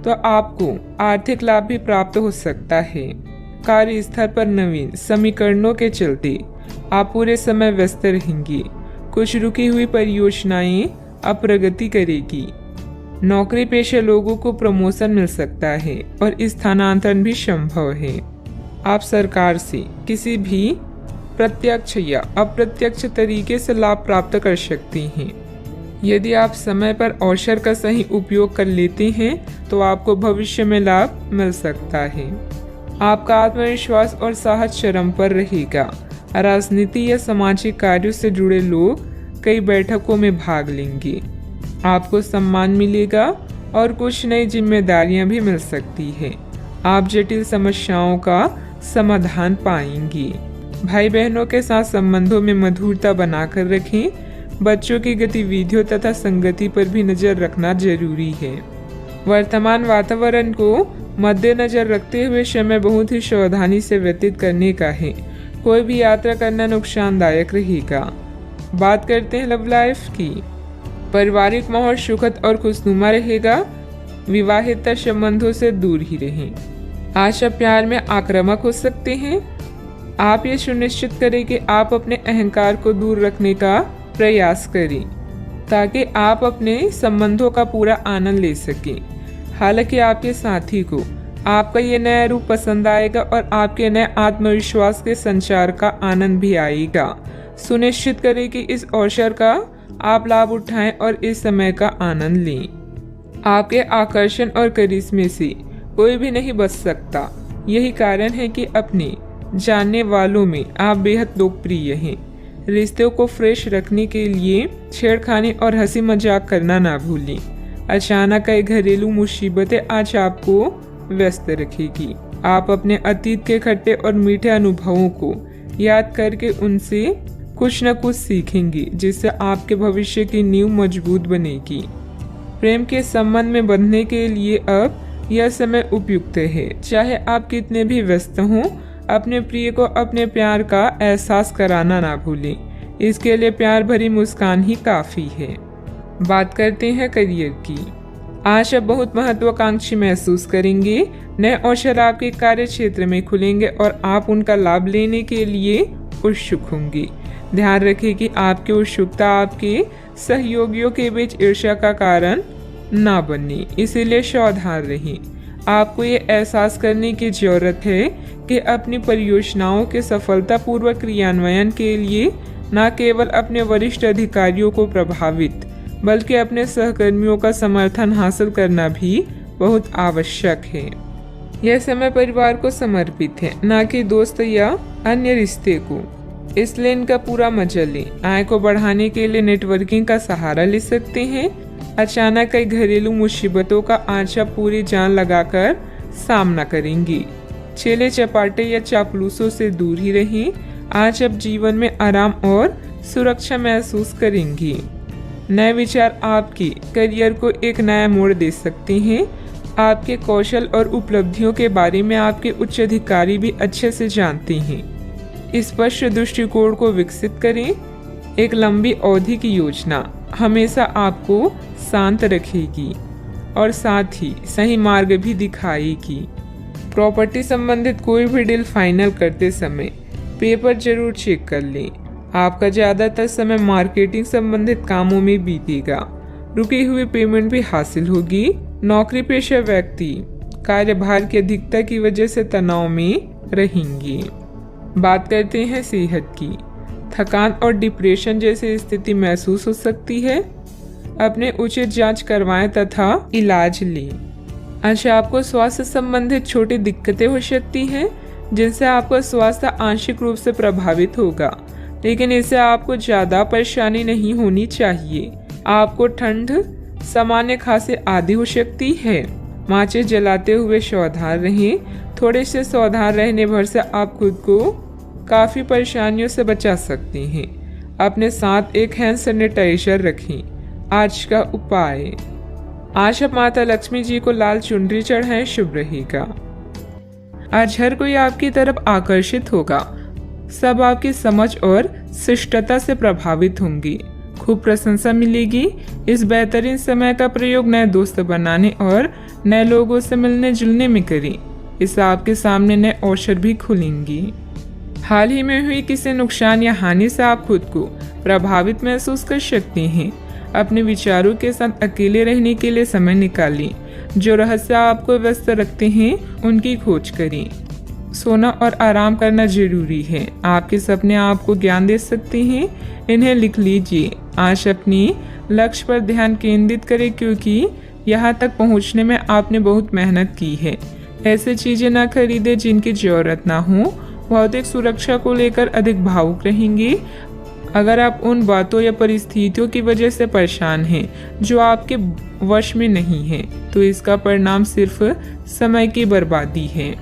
तो आपको आर्थिक लाभ भी प्राप्त हो सकता है। कार्यस्थल पर नवीन समीकरणों के चलते आप पूरे समय व्यस्त रहेंगे। कुछ रुकी हुई परियोजनाएं अब प्रगति करेगी। नौकरी पेशे लोगों को प्रमोशन मिल सकता है और स्थानांतरण भी संभव है। आप सरकार से किसी भी प्रत्यक्ष या अप्रत्यक्ष तरीके से लाभ प्राप्त कर सकते हैं। यदि आप समय पर अवसर का सही उपयोग कर लेते हैं तो आपको भविष्य में लाभ मिल सकता है। आपका आत्मविश्वास और साहस चरम पर रहेगा। राजनीति या सामाजिक कार्यों से जुड़े लोग कई बैठकों में भाग लेंगे। आपको सम्मान मिलेगा और कुछ नई जिम्मेदारियां भी मिल सकती है। आप जटिल समस्याओं का समाधान पाएंगे। भाई बहनों के साथ संबंधों में मधुरता बनाकर रखें। बच्चों की गतिविधियों तथा संगति पर भी नजर रखना जरूरी है। वर्तमान वातावरण को मद्देनजर रखते हुए समय बहुत ही सावधानी से व्यतीत करने का है। कोई भी यात्रा करना नुकसानदायक रहेगा। बात करते हैं लव लाइफ की। पारिवारिक माहौल सुखद और खुशनुमा रहेगा। विवाहित संबंधों से दूर ही रहें। आज आप प्यार में आक्रामक हो सकते हैं। आप ये सुनिश्चित करें कि आप अपने अहंकार को दूर रखने का प्रयास करें ताकि आप अपने संबंधों का पूरा आनंद ले सकें। हालांकि आपके साथी को आपका ये नया रूप पसंद आएगा और आपके नए आत्मविश्वास के संचार का आनंद भी आएगा। सुनिश्चित करें कि इस अवसर का आप लाभ उठाएं और इस समय का आनंद लें। आपके आकर्षण और करिश्मे से कोई भी नहीं बच सकता। यही कारण है कि अपने जानने वालों में आप बेहद लोकप्रिय हैं। रिश्तों को फ्रेश रखने के लिए छेड़खानी और हंसी मजाक करना ना भूलें। अचानक कई घरेलू मुसीबतें आज आपको व्यस्त रखेगी। आप अपने अतीत के खट्टे और मीठे अनुभवों को याद करके उनसे कुछ न कुछ सीखेंगे, जिससे आपके भविष्य की नींव मजबूत बनेगी। प्रेम के संबंध में बंधने के लिए अब यह समय उपयुक्त है। चाहे आप कितने भी व्यस्त हों, अपने प्रिय को अपने प्यार का एहसास कराना ना भूलें। इसके लिए प्यार भरी मुस्कान ही काफी है। बात करते हैं करियर की। आज आप बहुत महत्वाकांक्षी महसूस करेंगे। नए अवसर आपके कार्य क्षेत्र में खुलेंगे और आप उनका लाभ लेने के लिए उत्सुक होंगे। ध्यान रखें कि आपकी उत्सुकता आपके सहयोगियों के बीच ईर्ष्या का कारण ना बने, इसीलिए सावधान रहें। आपको ये एहसास करने की जरूरत है कि अपनी परियोजनाओं के सफलतापूर्वक क्रियान्वयन के लिए न केवल अपने वरिष्ठ अधिकारियों को प्रभावित बल्कि अपने सहकर्मियों का समर्थन हासिल करना भी बहुत आवश्यक है। यह समय परिवार को समर्पित है, न कि दोस्त या अन्य रिश्ते को, इसलिए इनका पूरा मजा लें। आय को बढ़ाने के लिए नेटवर्किंग का सहारा ले सकते हैं। अचानक कई घरेलू मुसीबतों का आज आप पूरी जान लगाकर सामना करेंगे। चेले चपाटे या चापलूसों से दूर ही रहें। आज आप जीवन में आराम और सुरक्षा महसूस करेंगे। नए विचार आपके करियर को एक नया मोड़ दे सकते हैं। आपके कौशल और उपलब्धियों के बारे में आपके उच्च अधिकारी भी अच्छे से जानते हैं। स्पष्ट दृष्टिकोण को विकसित करें। एक लंबी अवधि की योजना हमेशा आपको शांत रखेगी और साथ ही सही मार्ग भी दिखाएगी। प्रॉपर्टी संबंधित कोई भी डील फाइनल करते समय पेपर जरूर चेक कर लें। आपका ज़्यादातर समय मार्केटिंग संबंधित कामों में बीतेगा। रुकी हुई पेमेंट भी हासिल होगी। नौकरी पेशा व्यक्ति कार्यभार की अधिकता की वजह से तनाव में रहेंगे। बात करते हैं सेहत की। थकान और डिप्रेशन जैसी स्थिति महसूस हो सकती है। अपने उचित जांच करवाएं तथा इलाज लें। अच्छा, आपको स्वास्थ्य संबंधित छोटी दिक्कतें हो सकती हैं जिनसे आपका स्वास्थ्य आंशिक रूप से प्रभावित होगा, लेकिन इससे आपको ज़्यादा परेशानी नहीं होनी चाहिए। आपको ठंड, सामान्य खांसी आदि हो सकती है। माचिस जलाते हुए सावधान रहें। थोड़े से सावधान रहने भर से आप खुद को काफ़ी परेशानियों से बचा सकते हैं। अपने साथ एक हैंड सैनिटाइजर रखें। आज का उपाय, आज आप माता लक्ष्मी जी को लाल चुनरी चढ़ाएं, शुभ रहेगा। आज हर कोई आपकी तरफ आकर्षित होगा। सब आपकी समझ और शिष्टता से प्रभावित होंगे। खूब प्रशंसा मिलेगी। इस बेहतरीन समय का प्रयोग नए दोस्त बनाने और नए लोगों से मिलने जुलने में करें। इससे आपके सामने नए अवसर भी खुलेंगे। हाल ही में हुई किसी नुकसान या हानि से आप खुद को प्रभावित महसूस कर सकते हैं। अपने विचारों के साथ अकेले रहने के लिए समय निकालें। जो रहस्य आपको व्यस्त रखते हैं उनकी खोज करें। सोना और आराम करना जरूरी है। आपके सपने आपको ज्ञान दे सकते हैं, इन्हें लिख लीजिए। आज अपने लक्ष्य पर ध्यान केंद्रित करें क्योंकि यहाँ तक पहुँचने में आपने बहुत मेहनत की है। ऐसी चीजें ना खरीदें जिनकी जरूरत ना हो। भौतिक सुरक्षा को लेकर अधिक भावुक रहेंगे। अगर आप उन बातों या परिस्थितियों की वजह से परेशान हैं जो आपके वश में नहीं है, तो इसका परिणाम सिर्फ समय की बर्बादी है।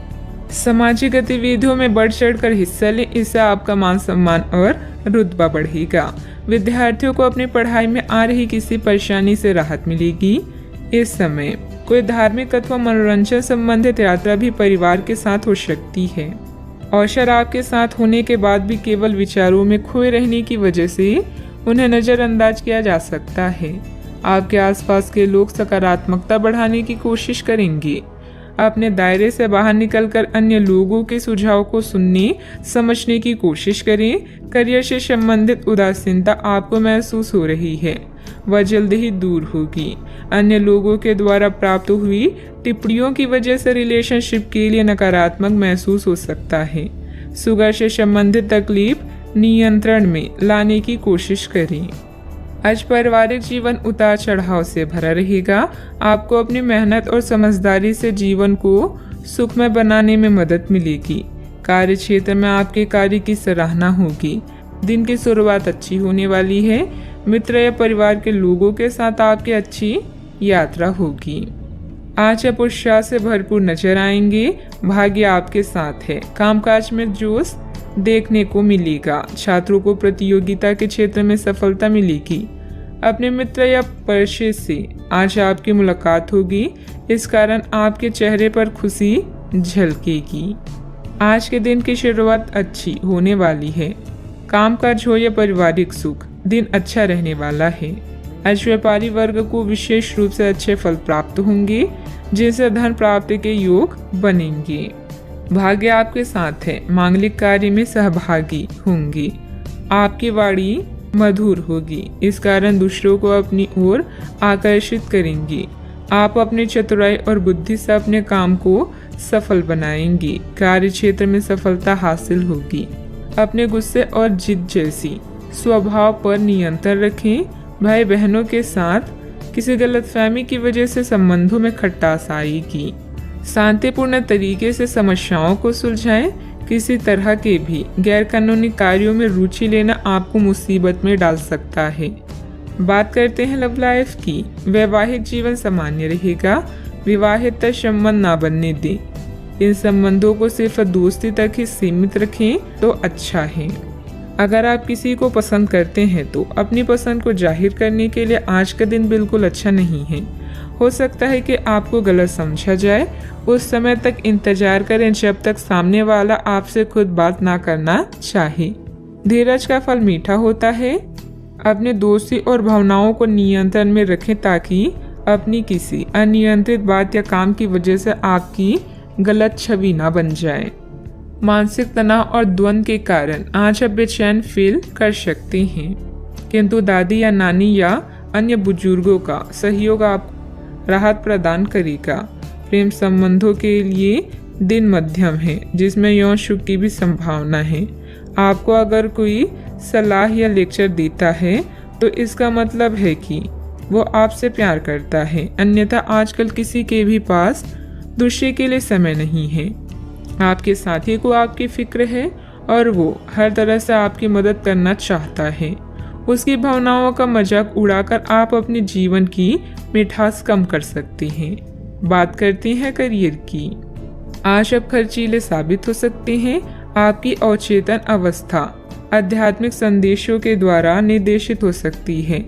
सामाजिक गतिविधियों में बढ़ चढ़कर हिस्सा लें, इससे आपका मान सम्मान और रुतबा बढ़ेगा। विद्यार्थियों को अपनी पढ़ाई में आ रही किसी परेशानी से राहत मिलेगी। इस समय कोई धार्मिक अथवा मनोरंजन संबंधित यात्रा भी परिवार के साथ हो सकती है। अवसर आपके साथ होने के बाद भी केवल विचारों में खोए रहने की वजह से उन्हें नज़रअंदाज किया जा सकता है। आपके आसपास के लोग सकारात्मकता बढ़ाने की कोशिश करेंगे। अपने दायरे से बाहर निकलकर अन्य लोगों के सुझाव को सुनने समझने की कोशिश करें। करियर से संबंधित उदासीनता आपको महसूस हो रही है, वह जल्द ही दूर होगी। अन्य लोगों के द्वारा प्राप्त हुई टिप्पणियों की वजह से रिलेशनशिप के लिए नकारात्मक महसूस हो सकता है। शुगर से संबंधित तकलीफ नियंत्रण में लाने की कोशिश करें। आज पारिवारिक जीवन उतार चढ़ाव से भरा रहेगा। आपको अपनी मेहनत और समझदारी से जीवन को सुखमय बनाने में मदद मिलेगी। कार्य क्षेत्र में आपके कार्य की सराहना होगी। दिन की शुरुआत अच्छी होने वाली है। मित्र या परिवार के लोगों के साथ आपकी अच्छी यात्रा होगी। आज आप उत्साह से भरपूर नजर आएंगे। भाग्य आपके साथ है। कामकाज में जोश देखने को मिलेगा। छात्रों को प्रतियोगिता के क्षेत्र में सफलता मिलेगी। अपने मित्र या परिचित से आज आपकी मुलाकात होगी। इस कारण आपके चेहरे पर खुशी झलकेगी। आज के दिन की शुरुआत अच्छी होने वाली है। कामकाज हो या पारिवारिक सुख, दिन अच्छा रहने वाला है। आज व्यापारी वर्ग को विशेष रूप से अच्छे फल प्राप्त होंगे, जिनसे धन प्राप्ति के योग बनेंगे। भाग्य आपके साथ है। मांगलिक कार्य में सहभागी होंगे। आपकी वाणी मधुर होगी। इस कारण दूसरों को अपनी ओर आकर्षित करेंगी। आप अपनी चतुराई और बुद्धि से अपने काम को सफल बनाएंगे। कार्य क्षेत्र में सफलता हासिल होगी। अपने गुस्से और जिद जैसी स्वभाव पर नियंत्रण रखें। भाई बहनों के साथ किसी गलतफहमी की वजह से संबंधों में खटास आएगी। शांतिपूर्ण तरीके से समस्याओं को सुलझाएं। किसी तरह के भी गैरकानूनी कार्यों में रुचि लेना आपको मुसीबत में डाल सकता है। बात करते हैं लव लाइफ की। वैवाहिक जीवन सामान्य रहेगा। विवाहित संबंध ना बनने दें। इन संबंधों को सिर्फ दोस्ती तक ही सीमित रखें तो अच्छा है। अगर आप किसी को पसंद करते हैं तो अपनी पसंद को जाहिर करने के लिए आज का दिन बिल्कुल अच्छा नहीं है। हो सकता है कि आपको गलत समझा जाए। उस समय तक इंतजार करें जब तक सामने वाला आपसे खुद बात ना करना चाहे। धीरज का फल मीठा होता है। अपने दोस्ती और भावनाओं को नियंत्रण में रखें ताकि अपनी किसी अनियंत्रित बात या काम की वजह से आपकी गलत छवि ना बन जाए। मानसिक तनाव और द्वंद्व के कारण आज आप बेचैन फील कर सकते हैं, किंतु दादी या नानी या अन्य बुजुर्गों का सहयोग आप राहत प्रदान करेगा। प्रेम संबंधों के लिए दिन मध्यम है, जिसमें यौन सुख की भी संभावना है। आपको अगर कोई सलाह या लेक्चर देता है तो इसका मतलब है कि वो आपसे प्यार करता है, अन्यथा आजकल किसी के भी पास दूसरे के लिए समय नहीं है। आपके साथी को आपकी फिक्र है और वो हर तरह से आपकी मदद करना चाहता है। उसकी भावनाओं का मजाक उड़ाकर आप अपने जीवन की मिठास कम कर सकते हैं। बात करते हैं करियर की। आज आप खर्चीले साबित हो सकते हैं। आपकी अवचेतन अवस्था आध्यात्मिक संदेशों के द्वारा निर्देशित हो सकती है,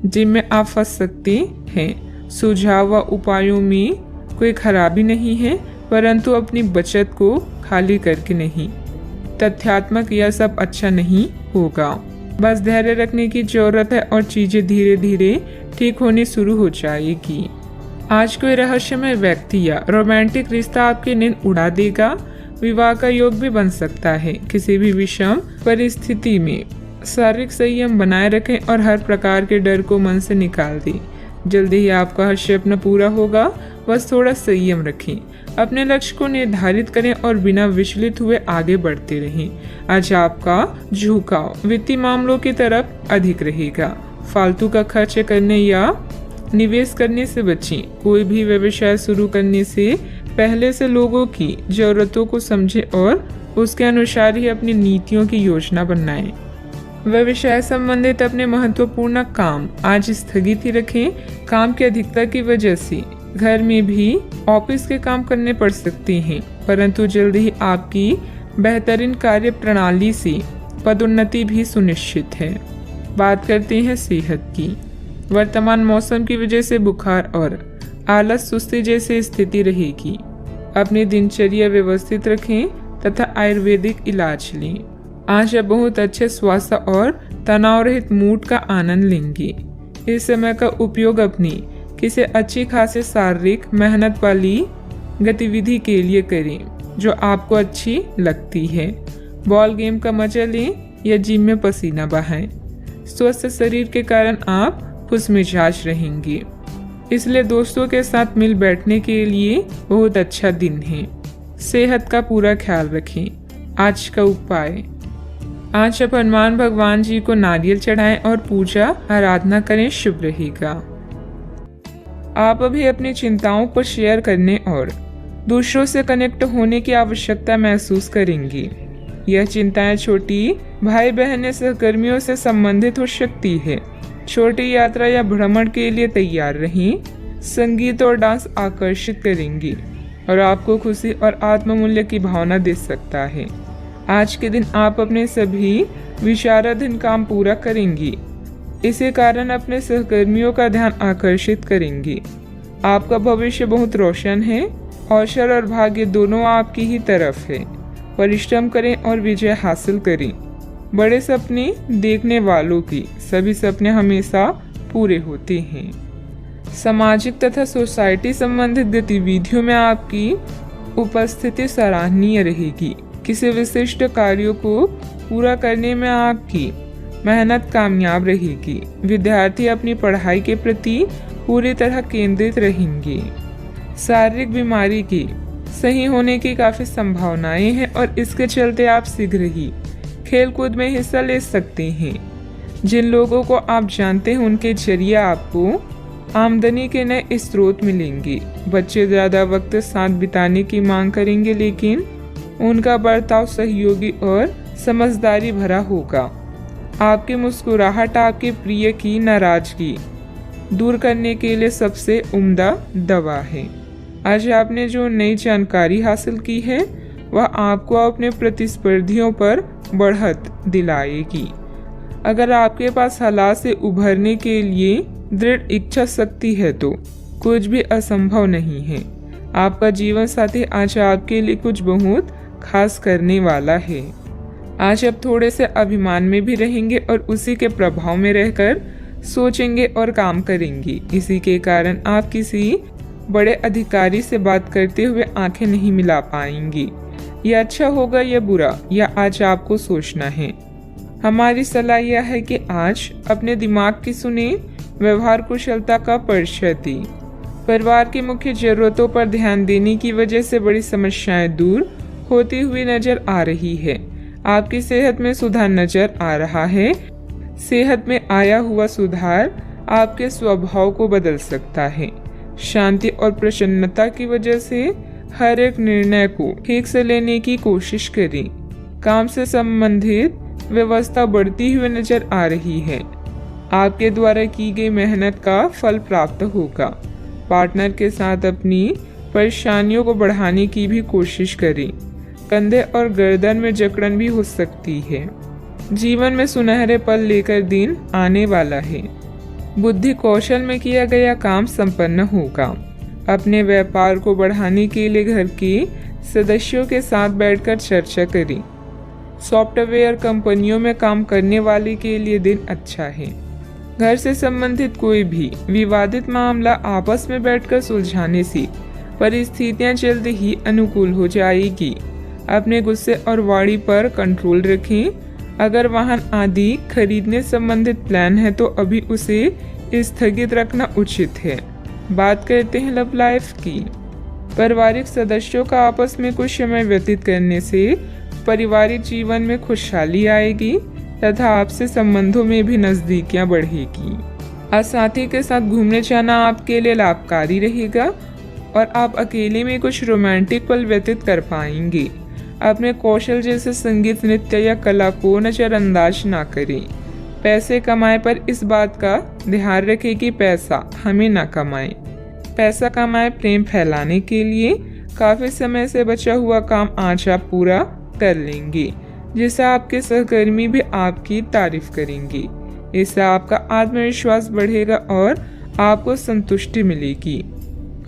जिनमें आप फंस सकते हैं। सुझाव व उपायों में कोई खराबी नहीं है, परंतु अपनी बचत को खाली करके नहीं। तथ्यात्मक यह सब अच्छा नहीं होगा। बस धैर्य रखने की जरूरत है और चीजें धीरे धीरे ठीक होनी शुरू हो जाएगी। आज कोई रहस्यमय व्यक्ति या रोमांटिक रिश्ता आपकी नींद उड़ा देगा। विवाह का योग भी बन सकता है। किसी भी विषम परिस्थिति में शारीरिक संयम बनाए रखें और हर प्रकार के डर को मन से निकाल दें। जल्दी ही आपका हर सपना पूरा होगा, बस थोड़ा संयम रखें। अपने लक्ष्य को निर्धारित करें और बिना विचलित हुए आगे बढ़ते रहें। आज आपका झुकाव वित्तीय मामलों की तरफ अधिक रहेगा। फालतू का खर्च करने या निवेश करने से बचें। कोई भी व्यवसाय शुरू करने से पहले से लोगों की जरूरतों को समझें और उसके अनुसार ही अपनी नीतियों की योजना बनाएं। व्यवसाय संबंधित अपने महत्वपूर्ण काम आज स्थगित ही रखें। काम की अधिकता की वजह से घर में भी ऑफिस के काम करने पड़ सकते हैं, परंतु जल्द ही आपकी बेहतरीन कार्य प्रणाली से पदोन्नति भी सुनिश्चित है। बात करते हैं सेहत की। वर्तमान मौसम की वजह से बुखार और आलस सुस्ती जैसी स्थिति रहेगी। अपनी दिनचर्या व्यवस्थित रखें तथा आयुर्वेदिक इलाज लें। आज आप बहुत अच्छे स्वास्थ्य और तनाव रहित मूड का आनंद लेंगे। इस समय का उपयोग अपनी किसी अच्छी खासी शारीरिक मेहनत वाली गतिविधि के लिए करें जो आपको अच्छी लगती है। बॉल गेम का मजा लें या जिम में पसीना बहाएं। स्वस्थ शरीर के कारण आप खुशमिजाज रहेंगे, इसलिए दोस्तों के साथ मिल बैठने के लिए बहुत अच्छा दिन है। सेहत का पूरा ख्याल रखें। आज का उपाय, आज आप हनुमान भगवान जी को नारियल चढ़ाएं और पूजा आराधना करें, शुभ रहेगा। आप अभी अपनी चिंताओं को शेयर करने और दूसरों से कनेक्ट होने की आवश्यकता महसूस करेंगी। यह चिंताएं छोटी भाई बहन या सहकर्मियों से संबंधित हो सकती है। छोटी यात्रा या भ्रमण के लिए तैयार रहें। संगीत और डांस आकर्षित करेंगी और आपको खुशी और आत्ममूल्य की भावना दे सकता है। आज के दिन आप अपने सभी विचाराधीन काम पूरा करेंगी। इसी कारण अपने सहकर्मियों का ध्यान आकर्षित करेंगी। आपका भविष्य बहुत रोशन है। अवसर और भाग्य दोनों आपकी ही तरफ है। परिश्रम करें और विजय हासिल करें। बड़े सपने देखने वालों की सभी सपने हमेशा पूरे होते हैं। सामाजिक तथा सोसाइटी संबंधित गतिविधियों में आपकी उपस्थिति सराहनीय रहेगी। किसी विशिष्ट कार्यों को पूरा करने में आपकी मेहनत कामयाब रहेगी। विद्यार्थी अपनी पढ़ाई के प्रति पूरी तरह केंद्रित रहेंगे। शारीरिक बीमारी की सही होने की काफी संभावनाएं हैं और इसके चलते आप शीघ्र ही खेलकूद में हिस्सा ले सकते हैं। जिन लोगों को आप जानते हैं उनके जरिए आपको आमदनी के नए स्रोत मिलेंगे। बच्चे ज्यादा वक्त साथ बिताने की मांग करेंगे, लेकिन उनका बर्ताव सहयोगी और समझदारी भरा होगा। आपकी मुस्कुराहट आपके प्रिय की नाराजगी दूर करने के लिए सबसे उम्दा दवा है। आज आपने जो नई जानकारी हासिल की है वह आपको अपने प्रतिस्पर्धियों पर बढ़त दिलाएगी। अगर आपके पास हालात से उभरने के लिए दृढ़ इच्छा शक्ति है तो कुछ भी असंभव नहीं है। आपका जीवन साथी आज आपके लिए कुछ बहुत खास करने वाला है। आज आप थोड़े से अभिमान में भी रहेंगे और उसी के प्रभाव में रहकर सोचेंगे और काम करेंगे। इसी के कारण आप किसी बड़े अधिकारी से बात करते हुए आंखें नहीं मिला पाएंगी। यह अच्छा होगा या बुरा, यह आज आपको सोचना है। हमारी सलाह यह है कि आज अपने दिमाग की सुने, व्यवहार कुशलता का परिचय दें। परिवार की मुख्य जरूरतों पर ध्यान देने की वजह से बड़ी समस्याएं दूर होती हुई नजर आ रही है। आपकी सेहत में सुधार नजर आ रहा है। सेहत में आया हुआ सुधार आपके स्वभाव को बदल सकता है। शांति और प्रसन्नता की वजह से हर एक निर्णय को ठीक से लेने की कोशिश करें। काम से संबंधित व्यवस्था बढ़ती हुई नजर आ रही है। आपके द्वारा की गई मेहनत का फल प्राप्त होगा। पार्टनर के साथ अपनी परेशानियों को बढ़ाने की भी कोशिश करें। कंधे और गर्दन में जकड़न भी हो सकती है। जीवन में सुनहरे पल लेकर दिन आने वाला है। बुद्धि कौशल में किया गया काम संपन्न होगा। अपने व्यापार को बढ़ाने के लिए घर के सदस्यों के साथ बैठकर चर्चा करें। सॉफ्टवेयर कंपनियों में काम करने वाले के लिए दिन अच्छा है। घर से संबंधित कोई भी विवादित मामला आपस में बैठकर सुलझाने से परिस्थितियां जल्द ही अनुकूल हो जाएगी। अपने गुस्से और वाणी पर कंट्रोल रखें। अगर वाहन आदि खरीदने संबंधित प्लान है तो अभी उसे स्थगित रखना उचित है। बात करते हैं लव लाइफ की। पारिवारिक सदस्यों का आपस में कुछ समय व्यतीत करने से पारिवारिक जीवन में खुशहाली आएगी तथा आपसे संबंधों में भी नजदीकियां बढ़ेगी। आज साथी के साथ घूमने जाना आपके लिए लाभकारी रहेगा और आप अकेले में कुछ रोमांटिक पल व्यतीत कर पाएंगे। अपने कौशल जैसे संगीत, नृत्य या कला को नजरअंदाज ना करें। पैसे कमाए पर इस बात का ध्यान रखें कि पैसा हमें ना कमाए। पैसा कमाए प्रेम फैलाने के लिए काफी समय से बचा हुआ काम आज आप पूरा कर लेंगे, जिससे आपके सहकर्मी भी आपकी तारीफ करेंगे। इससे आपका आत्मविश्वास बढ़ेगा और आपको संतुष्टि मिलेगी।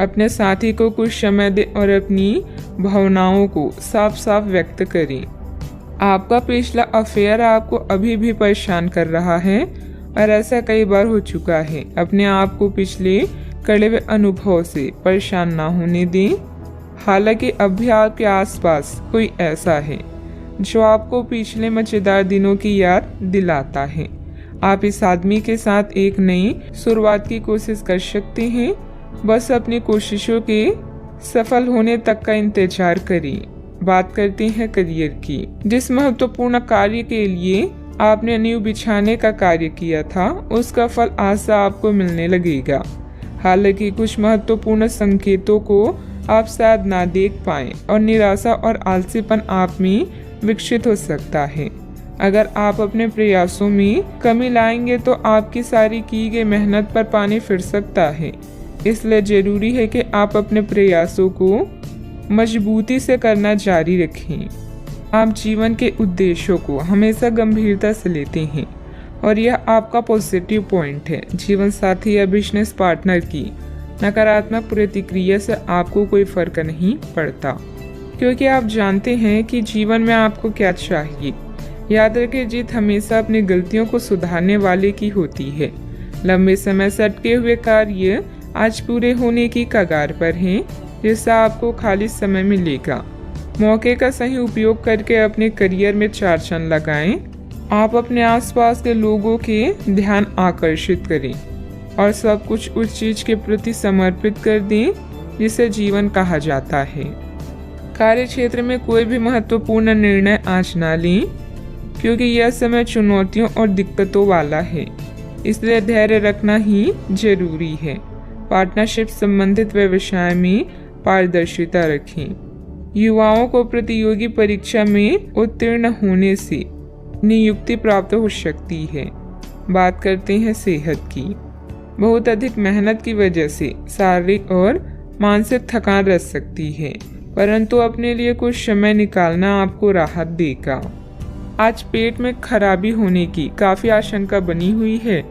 अपने साथी को कुछ समय दें और अपनी भावनाओं को साफ साफ व्यक्त करें। आपका पिछला अफेयर आपको अभी भी परेशान कर रहा है और ऐसा कई बार हो चुका है। अपने आप को पिछले कड़वे अनुभव से परेशान ना होने दें। हालांकि अब भी आपके आसपास कोई ऐसा है जो आपको पिछले मजेदार दिनों की याद दिलाता है। आप इस आदमी के साथ एक नई शुरुआत की कोशिश कर सकते हैं। बस अपनी कोशिशों के सफल होने तक का इंतजार करें। बात करते हैं करियर की। जिस महत्वपूर्ण कार्य के लिए आपने नींव बिछाने का कार्य किया था, उसका फल आज से आपको मिलने लगेगा। हालांकि कुछ महत्वपूर्ण संकेतों को आप शायद ना देख पाएं और निराशा और आलसीपन आप में विकसित हो सकता है। अगर आप अपने प्रयासों में कमी लाएंगे तो आपकी सारी की गई मेहनत पर पानी फिर सकता है। इसलिए जरूरी है कि आप अपने प्रयासों को मजबूती से करना जारी रखें। आप जीवन के उद्देश्यों को हमेशा गंभीरता से लेते हैं और यह आपका पॉजिटिव पॉइंट है। जीवन साथी या बिजनेस पार्टनर की नकारात्मक प्रतिक्रिया से आपको कोई फर्क नहीं पड़ता, क्योंकि आप जानते हैं कि जीवन में आपको क्या चाहिए। याद रखें, जीत हमेशा अपनी गलतियों को सुधारने वाले की होती है। लंबे समय से अटके हुए कार्य आज पूरे होने की कगार पर हैं, जिससे आपको खाली समय मिलेगा। मौके का सही उपयोग करके अपने करियर में 4 चांद लगाएं। आप अपने आसपास के लोगों के ध्यान आकर्षित करें और सब कुछ उस चीज के प्रति समर्पित कर दें जिसे जीवन कहा जाता है। कार्य क्षेत्र में कोई भी महत्वपूर्ण निर्णय आज ना लें, क्योंकि यह समय चुनौतियों और दिक्कतों वाला है। इसलिए धैर्य रखना ही जरूरी है। पार्टनरशिप संबंधित व्यवसाय में पारदर्शिता रखें। युवाओं को प्रतियोगी परीक्षा में उत्तीर्ण होने से नियुक्ति प्राप्त हो सकती है। बात करते हैं सेहत की। बहुत अधिक मेहनत की वजह से शारीरिक और मानसिक थकान रह सकती है, परंतु अपने लिए कुछ समय निकालना आपको राहत देगा। आज पेट में खराबी होने की काफी आशंका बनी हुई है।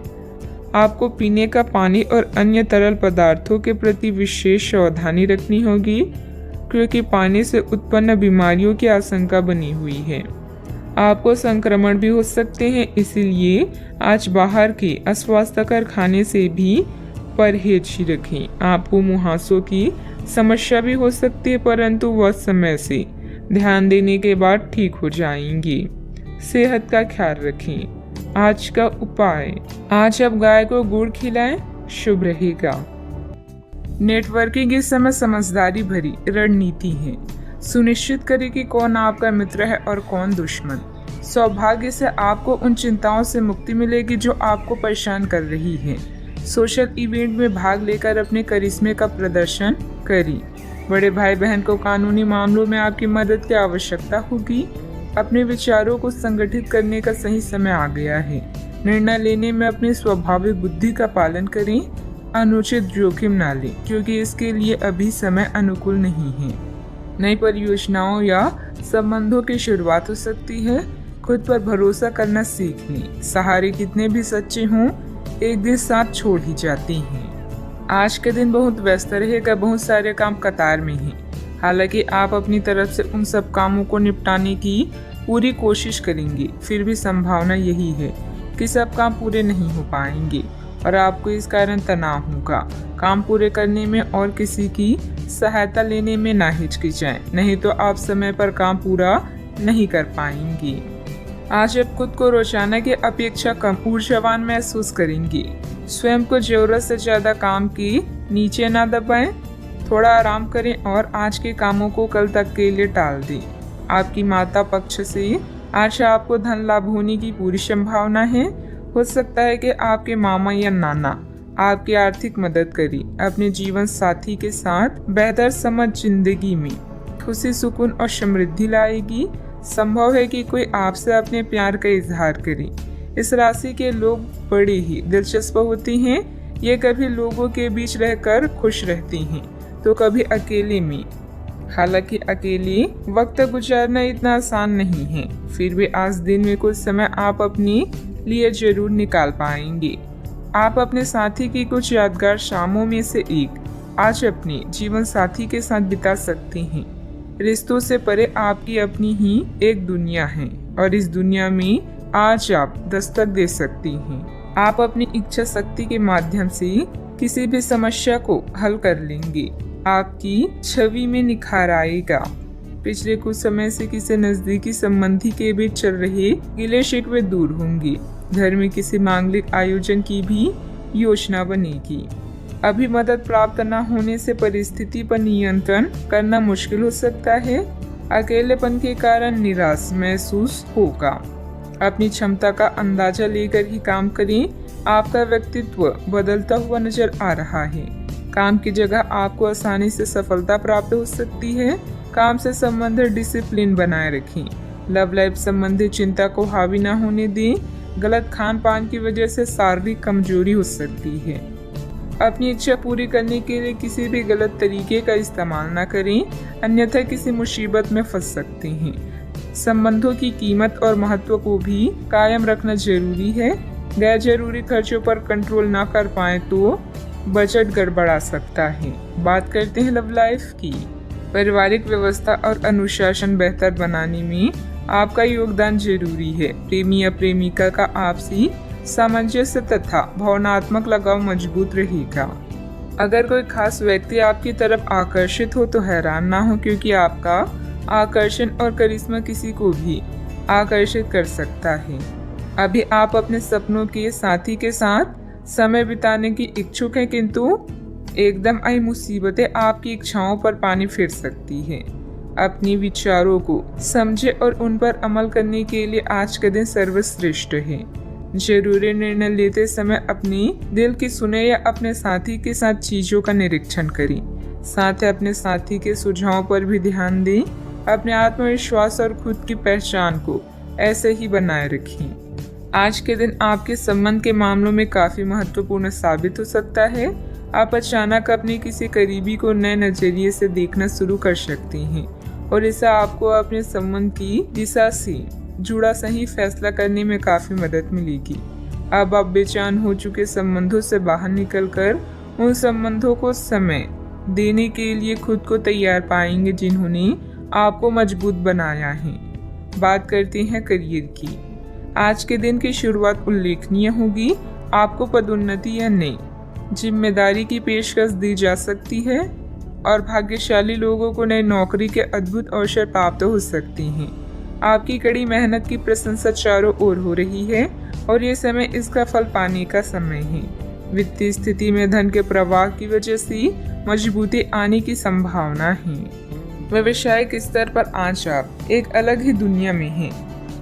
आपको पीने का पानी और अन्य तरल पदार्थों के प्रति विशेष सावधानी रखनी होगी, क्योंकि पानी से उत्पन्न बीमारियों की आशंका बनी हुई है। आपको संक्रमण भी हो सकते हैं, इसीलिए आज बाहर के अस्वास्थ्यकर खाने से भी परहेज ही रखें। आपको मुहासों की समस्या भी हो सकती है, परंतु वह समय से ध्यान देने के बाद ठीक हो जाएंगी। सेहत का ख्याल रखें। आज का उपाय, आज आप गाय को गुड़ खिलाएं, शुभ रहेगा। नेटवर्किंग इस समय समझदारी भरी रणनीति है। सुनिश्चित करें कि कौन आपका मित्र है और कौन दुश्मन। सौभाग्य से आपको उन चिंताओं से मुक्ति मिलेगी जो आपको परेशान कर रही है। सोशल इवेंट में भाग लेकर अपने करिश्मे का प्रदर्शन करें। बड़े भाई बहन को कानूनी मामलों में आपकी मदद की आवश्यकता होगी। अपने विचारों को संगठित करने का सही समय आ गया है। निर्णय लेने में अपनी स्वाभाविक बुद्धि का पालन करें। अनुचित जोखिम ना लें, क्योंकि इसके लिए अभी समय अनुकूल नहीं है। नई परियोजनाओं या संबंधों की शुरुआत हो सकती है। खुद पर भरोसा करना सीख लें। सहारे कितने भी सच्चे हों, एक दिन साथ छोड़ ही जाते हैं। आज के दिन बहुत व्यस्त रहेगा, बहुत सारे काम कतार में हैं। हालांकि आप अपनी तरफ से उन सब कामों को निपटाने की पूरी कोशिश करेंगे, फिर भी संभावना यही है कि सब काम पूरे नहीं हो पाएंगे और आपको इस कारण तनाव होगा। काम पूरे करने में और किसी की सहायता लेने में ना हिचकिचाएं, नहीं तो आप समय पर काम पूरा नहीं कर पाएंगे। आज आप खुद को रोजाना की अपेक्षा कम ऊर्जावान महसूस करेंगे। स्वयं को जरूरत से ज्यादा काम की नीचे ना दबाएं, थोड़ा आराम करें और आज के कामों को कल तक के लिए टाल दें। आपकी माता पक्ष से आज आपको धन लाभ होने की पूरी संभावना है। हो सकता है कि आपके मामा या नाना आपकी आर्थिक मदद करें। अपने जीवन साथी के साथ बेहतर समझ जिंदगी में खुशी, सुकून और समृद्धि लाएगी। संभव है कि कोई आपसे अपने प्यार का इजहार करे। इस राशि के लोग बड़े ही दिलचस्प होते हैं। ये कभी लोगों के बीच रहकर खुश रहते हैं तो कभी अकेले में। हालांकि अकेले वक्त गुजारना इतना आसान नहीं है, फिर भी आज दिन में कुछ समय आप अपने लिए जरूर निकाल पाएंगे। आप अपने साथी की कुछ यादगार शामों में से एक आज अपने जीवन साथी के साथ बिता सकते हैं। रिश्तों से परे आपकी अपनी ही एक दुनिया है और इस दुनिया में आज आप दस्तक दे सकती हैं। आप अपनी इच्छा शक्ति के माध्यम से किसी भी समस्या को हल कर लेंगे। आपकी छवि में निखार आएगा। पिछले कुछ समय से किसी नजदीकी संबंधी के बीच चल रहे गिले शिकवे दूर होंगे। घर में किसी मांगलिक आयोजन की भी योजना बनेगी। अभी मदद प्राप्त न होने से परिस्थिति पर नियंत्रण करना मुश्किल हो सकता है। अकेलेपन के कारण निराश महसूस होगा। अपनी क्षमता का अंदाजा लेकर ही काम करें। आपका व्यक्तित्व बदलता हुआ नजर आ रहा है। काम की जगह आपको आसानी से सफलता प्राप्त हो सकती है। काम से संबंधित डिसिप्लिन बनाए रखें। लव लाइफ संबंधी चिंता को हावी न होने दें। गलत खान पान की वजह से शारीरिक कमजोरी हो सकती है। अपनी इच्छा पूरी करने के लिए किसी भी गलत तरीके का इस्तेमाल न करें, अन्यथा किसी मुसीबत में फंस सकते हैं। संबंधों की कीमत और महत्व को भी कायम रखना जरूरी है। गैर जरूरी खर्चों पर कंट्रोल ना कर पाए तो बजट गड़बड़ा सकता है। बात करते हैं लव लाइफ की। पारिवारिक व्यवस्था और अनुशासन बेहतर बनाने में आपका योगदान जरूरी है। प्रेमी या प्रेमिका का आपसी सामंजस्य तथा भावनात्मक लगाव मजबूत रहेगा। अगर कोई खास व्यक्ति आपकी तरफ आकर्षित हो तो हैरान ना हो, क्योंकि आपका आकर्षण और करिश्मा किसी को भी आकर्षित कर सकता है। अभी आप अपने सपनों के साथी के साथ समय बिताने की इच्छुक हैं, किंतु एकदम आई मुसीबतें आपकी इच्छाओं पर पानी फेर सकती हैं। अपने विचारों को समझे और उन पर अमल करने के लिए आज का दिन सर्वश्रेष्ठ है। जरूरी निर्णय लेते समय अपने दिल की सुने या अपने साथी के साथ चीजों का निरीक्षण करें। साथ ही अपने साथी के सुझावों पर भी ध्यान दें। अपने आत्मविश्वास और खुद की पहचान को ऐसे ही बनाए रखें। आज के दिन आपके संबंध के मामलों में काफी महत्वपूर्ण साबित हो सकता है। आप अचानक अपने किसी करीबी को नए नजरिए से देखना शुरू कर सकते हैं और इससे आपको अपने संबंध की दिशा से जुड़ा सही फैसला करने में काफी मदद मिलेगी। अब आप बेचैन हो चुके संबंधों से बाहर निकलकर उन संबंधों को समय देने के लिए खुद को तैयार पाएंगे जिन्होंने आपको मजबूत बनाया है। बात करते हैं करियर की। आज के दिन की शुरुआत उल्लेखनीय होगी। आपको पदोन्नति या नई जिम्मेदारी की पेशकश दी जा सकती है और भाग्यशाली लोगों को नई नौकरी के अद्भुत अवसर प्राप्त हो सकते हैं। आपकी कड़ी मेहनत की प्रशंसा चारों ओर हो रही है और ये समय इसका फल पाने का समय है। वित्तीय स्थिति में धन के प्रवाह की वजह से मजबूती आने की संभावना है। व्यवसायिक स्तर पर आज आप एक अलग ही दुनिया में हैं।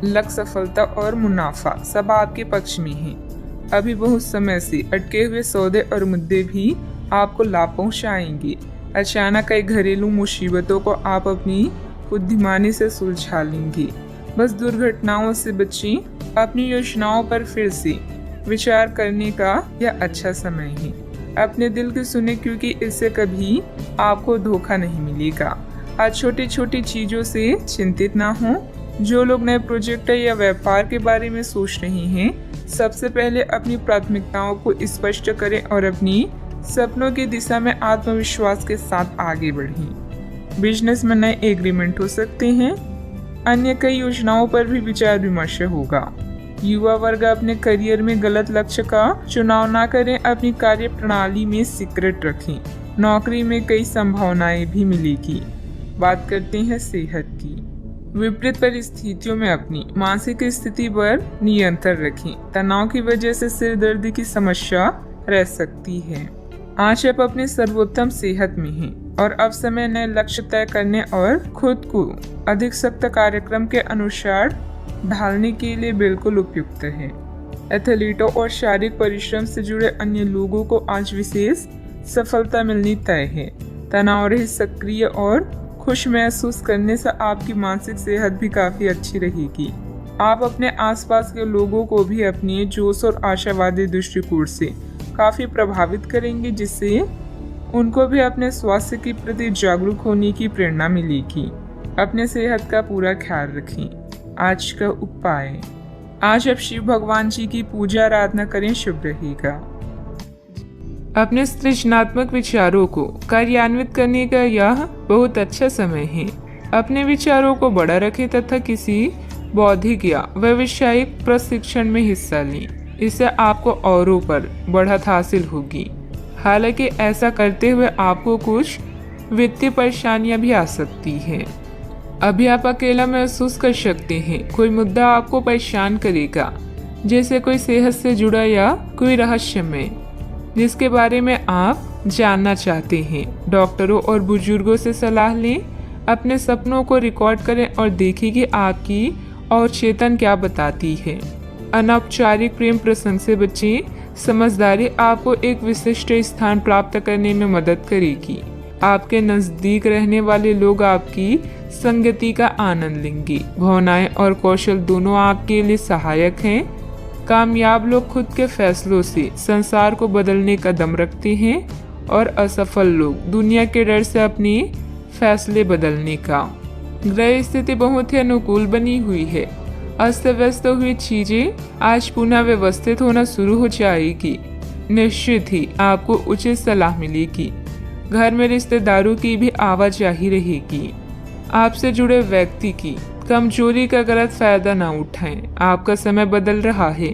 लक्ष्य, सफलता और मुनाफा सब आपके पक्ष में है। अभी बहुत समय से अटके हुए सौदे और मुद्दे भी आपको लाभ पहुंचाएंगे। अचानक कई घरेलू मुसीबतों को आप अपनी बुद्धिमानी से सुलझा लेंगे। बस दुर्घटनाओं से बचें। अपनी योजनाओं पर फिर से विचार करने का यह अच्छा समय है। अपने दिल की सुने, क्योंकि इससे कभी आपको धोखा नहीं मिलेगा। आज छोटी छोटी चीजों से चिंतित ना हो। जो लोग नए प्रोजेक्ट या व्यापार के बारे में सोच रहे हैं, सबसे पहले अपनी प्राथमिकताओं को स्पष्ट करें और अपनी सपनों की दिशा में आत्मविश्वास के साथ आगे बढ़ें। बिजनेस में नए एग्रीमेंट हो सकते हैं। अन्य कई योजनाओं पर भी विचार विमर्श होगा। युवा वर्ग अपने करियर में गलत लक्ष्य का चुनाव ना करें। अपनी कार्य प्रणाली में सीक्रेट रखें। नौकरी में कई संभावनाएं भी मिलेगी। बात करते हैं सेहत की। विपरीत परिस्थितियों में अपनी मानसिक स्थिति पर नियंत्रण रखें। तनाव की वजह से सिर दर्द की समस्या रह सकती है। आज आप अपने सर्वोत्तम सेहत में हैं और अब समय नए लक्ष्य तय करने और खुद को अधिक सख्त कार्यक्रम के अनुसार ढालने के लिए बिल्कुल उपयुक्त है। एथलीटों और शारीरिक परिश्रम से जुड़े अन्य लोगों को आज विशेष सफलता मिलनी तय है। तनाव रहित, सक्रिय और खुश महसूस करने से आपकी मानसिक सेहत भी काफी अच्छी रहेगी। आप अपने आसपास के लोगों को भी अपने जोश और आशावादी दृष्टिकोण से काफी प्रभावित करेंगे, जिससे उनको भी अपने स्वास्थ्य के प्रति जागरूक होने की प्रेरणा मिलेगी। अपने सेहत का पूरा ख्याल रखें। आज का उपाय, आज आप शिव भगवान जी की पूजा आराधना करें, शुभ रहेगा। अपने सृजनात्मक विचारों को कार्यान्वित करने का यह बहुत अच्छा समय है। अपने विचारों को बड़ा रखें तथा किसी बौद्धिक या व्यावसायिक प्रशिक्षण में हिस्सा लें। इससे आपको औरों पर बढ़त हासिल होगी। हालांकि ऐसा करते हुए आपको कुछ वित्तीय परेशानियां भी आ सकती हैं। अभी आप अकेला महसूस कर सकते हैं। कोई मुद्दा आपको परेशान करेगा, जैसे कोई सेहत से जुड़ा या कोई रहस्यमय जिसके बारे में आप जानना चाहते हैं। डॉक्टरों और बुजुर्गों से सलाह लें। अपने सपनों को रिकॉर्ड करें और देखें कि आपकी और चेतन क्या बताती है। अनौपचारिक प्रेम प्रसंग से बचें। समझदारी आपको एक विशिष्ट स्थान प्राप्त करने में मदद करेगी। आपके नजदीक रहने वाले लोग आपकी संगति का आनंद लेंगे। भावनाएं और कौशल दोनों आपके लिए सहायक हैं। कामयाब लोग खुद के फैसलों से संसार को बदलने का दम रखते हैं और असफल लोग दुनिया के डर से अपने फैसले बदलने का। ग्रह स्थिति बहुत ही अनुकूल बनी हुई है। अस्त व्यस्त हुई चीजें आज पुनः व्यवस्थित होना शुरू हो जाएगी। निश्चित ही आपको उचित सलाह मिलेगी। घर में रिश्तेदारों की भी आवाजाही रहेगी। आपसे जुड़े व्यक्ति की कमजोरी का गलत फायदा ना उठाएं। आपका समय बदल रहा है।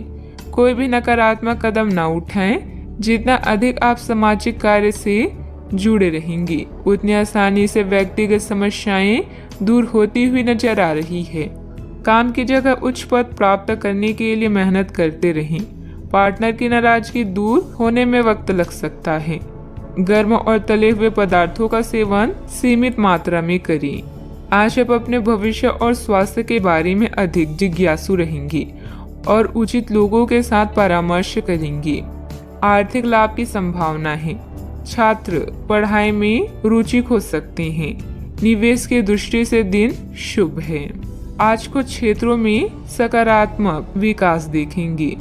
कोई भी नकारात्मक कदम ना उठाएं। जितना अधिक आप सामाजिक कार्य से जुड़े रहेंगे, उतनी आसानी से व्यक्तिगत समस्याएं दूर होती हुई नजर आ रही है। काम की जगह उच्च पद प्राप्त करने के लिए मेहनत करते रहें। पार्टनर की नाराजगी दूर होने में वक्त लग सकता है। गर्म और तले हुए पदार्थों का सेवन सीमित मात्रा में करें। आज आप अपने भविष्य और स्वास्थ्य के बारे में अधिक जिज्ञासु रहेंगे और उचित लोगों के साथ परामर्श करेंगे। आर्थिक लाभ की संभावना है। छात्र पढ़ाई में रुचि खो सकते हैं। निवेश की दृष्टि से दिन शुभ है। आज कुछ क्षेत्रों में सकारात्मक विकास देखेंगे।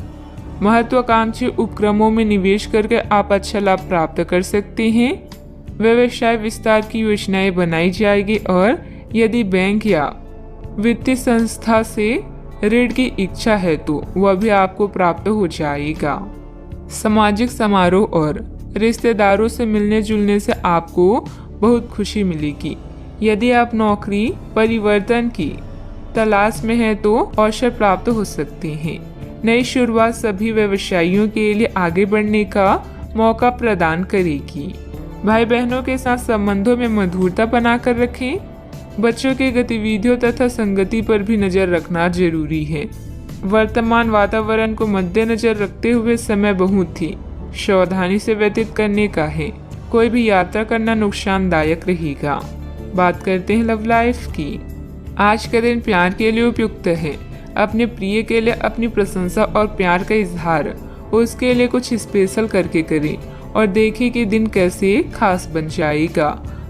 महत्वाकांक्षी उपक्रमों में निवेश करके आप अच्छा लाभ प्राप्त कर सकते हैं। व्यवसाय विस्तार की योजनाएं बनाई जाएगी और यदि बैंक या वित्तीय संस्था से ऋण की इच्छा है तो वह भी आपको प्राप्त हो जाएगा। सामाजिक समारोह और रिश्तेदारों से मिलने जुलने से आपको बहुत खुशी मिलेगी। यदि आप नौकरी परिवर्तन की तलाश में हैं तो अवसर प्राप्त हो सकते हैं। नई शुरुआत सभी व्यवसायियों के लिए आगे बढ़ने का मौका प्रदान करेगी। भाई बहनों के साथ संबंधों में मधुरता बनाकर रखें। बच्चों की गतिविधियों तथा संगति पर भी नजर रखना जरूरी है। वर्तमान वातावरण को मद्देनजर रखते हुए समय बहुत ही सावधानी से व्यतीत करने का है। कोई भी यात्रा करना नुकसानदायक रहेगा। बात करते हैं लव लाइफ की। आज का दिन प्यार के लिए उपयुक्त है। अपने प्रिय के लिए अपनी प्रशंसा और प्यार का इजहार उसके लिए कुछ स्पेशल करके करें और देखें कि दिन कैसे खास बन जाएगा।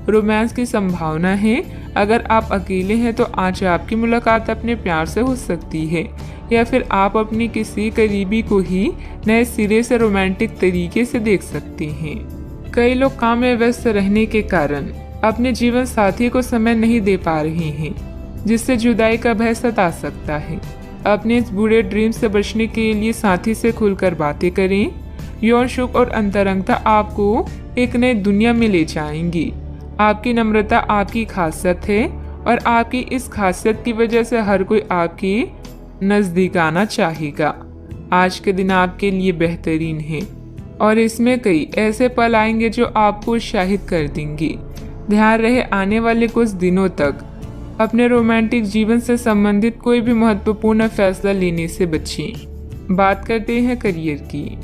रोमांस की संभावना है। अगर आप अकेले हैं तो आज आपकी मुलाकात अपने प्यार से हो सकती है, या फिर आप अपनी किसी करीबी को ही नए सिरे से रोमांटिक तरीके से देख सकते हैं। कई लोग काम में व्यस्त रहने के कारण अपने जीवन साथी को समय नहीं दे पा रहे हैं, जिससे जुदाई का भय सता सकता है। अपने इस बुरे ड्रीम से बचने के लिए साथी से खुलकर बातें करें। यौन सुख और अंतरंगता आपको एक नई दुनिया में ले जाएंगी। आपकी नम्रता आपकी खासियत है और आपकी इस खासियत की वजह से हर कोई आपके नजदीक आना चाहेगा। आज के दिन आपके लिए बेहतरीन है और इसमें कई ऐसे पल आएंगे जो आपको उत्साहित कर देंगे। ध्यान रहे आने वाले कुछ दिनों तक अपने रोमांटिक जीवन से संबंधित कोई भी महत्वपूर्ण फैसला लेने से बचें। बात करते हैं करियर की।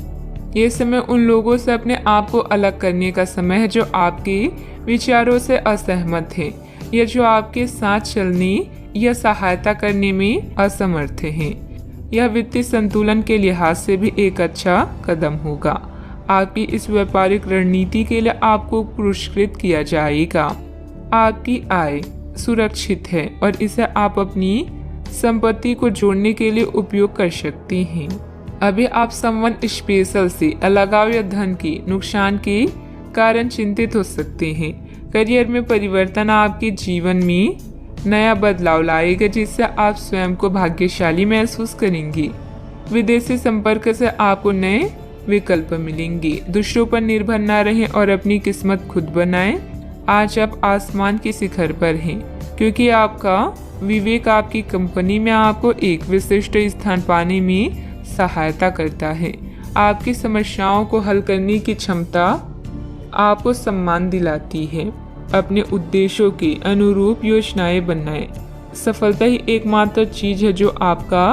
ये समय उन लोगों से अपने आप को अलग करने का समय है जो आपके विचारों से असहमत हैं या जो आपके साथ चलने या सहायता करने में असमर्थ हैं। यह वित्तीय संतुलन के लिहाज से भी एक अच्छा कदम होगा। आपकी इस व्यापारिक रणनीति के लिए आपको पुरस्कृत किया जाएगा। आपकी आय सुरक्षित है और इसे आप अपनी संपत्ति को जोड़ने के लिए उपयोग कर सकते हैं। अभी आप समवन स्पेशल से अलगाव या धन के नुकसान के कारण चिंतित हो सकते हैं। करियर में परिवर्तन आपके जीवन में नया बदलाव लाएगा, जिससे आप स्वयं को भाग्यशाली महसूस करेंगे। विदेशी संपर्क से आपको नए विकल्प मिलेंगे। दूसरों पर निर्भर न रहें और अपनी किस्मत खुद बनाएं। आज आप आसमान के शिखर पर हैं, क्योंकि आपका विवेक आपकी कंपनी में आपको एक विशिष्ट स्थान पाने में सहायता करता है। आपकी समस्याओं को हल करने की क्षमता आपको सम्मान दिलाती है। अपने उद्देश्यों के अनुरूप योजनाएं बनाएं। सफलता ही एकमात्र चीज है जो आपका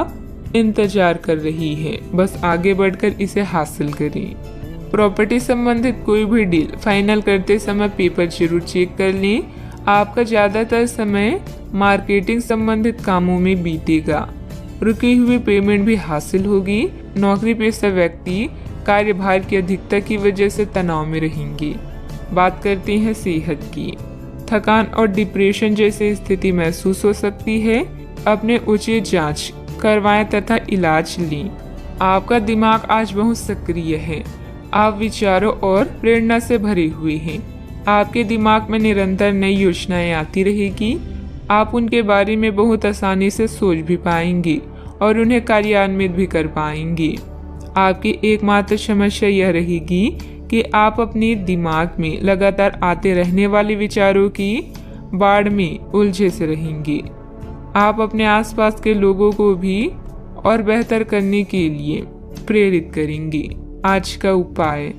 इंतजार कर रही है। बस आगे बढ़कर इसे हासिल करें। प्रॉपर्टी संबंधित कोई भी डील फाइनल करते समय पेपर जरूर चेक कर लें। आपका ज्यादातर समय मार्केटिंग संबंधित कामों में बीतेगा। रुकी हुई पेमेंट भी हासिल होगी। नौकरी पेशा व्यक्ति कार्यभार की अधिकता की वजह से तनाव में रहेंगे। बात करते हैं सेहत की। थकान और डिप्रेशन जैसी स्थिति महसूस हो सकती है। अपने उचित जांच करवाएं तथा इलाज लें। आपका दिमाग आज बहुत सक्रिय है। आप विचारों और प्रेरणा से भरे हुए हैं। आपके दिमाग में निरंतर नई योजनाएं आती रहेगी। आप उनके बारे में बहुत आसानी से सोच भी पाएंगे और उन्हें कार्यान्वित भी कर पाएंगे। आपकी एकमात्र समस्या यह रहेगी कि आप अपने दिमाग में लगातार आते रहने वाले विचारों की बाढ़ में उलझे से रहेंगे। आप अपने आसपास के लोगों को भी और बेहतर करने के लिए प्रेरित करेंगे। आज का उपाय,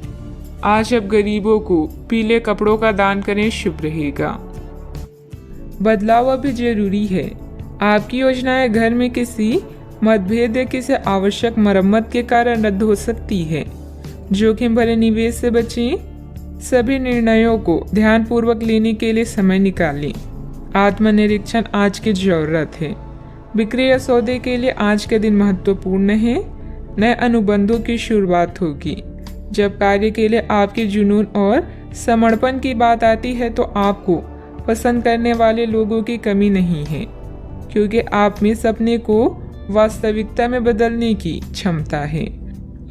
आज आप गरीबों को पीले कपड़ों का दान करें, शुभ रहेगा। बदलाव अभी जरूरी है। आपकी योजनाएं घर में किसी मतभेद या किसी आवश्यक मरम्मत के कारण रद्द हो सकती है। जोखिम भरे निवेश से बचें। सभी निर्णयों को ध्यानपूर्वक लेने के लिए समय निकालें। आत्मनिरीक्षण आज की जरूरत है। बिक्री या सौदे के लिए आज का दिन महत्वपूर्ण है। नए अनुबंधों की शुरुआत होगी। जब कार्य के लिए आपके जुनून और समर्पण की बात आती है तो आपको पसंद करने वाले लोगों की कमी नहीं है, क्योंकि आप में सपने को वास्तविकता में बदलने की क्षमता है।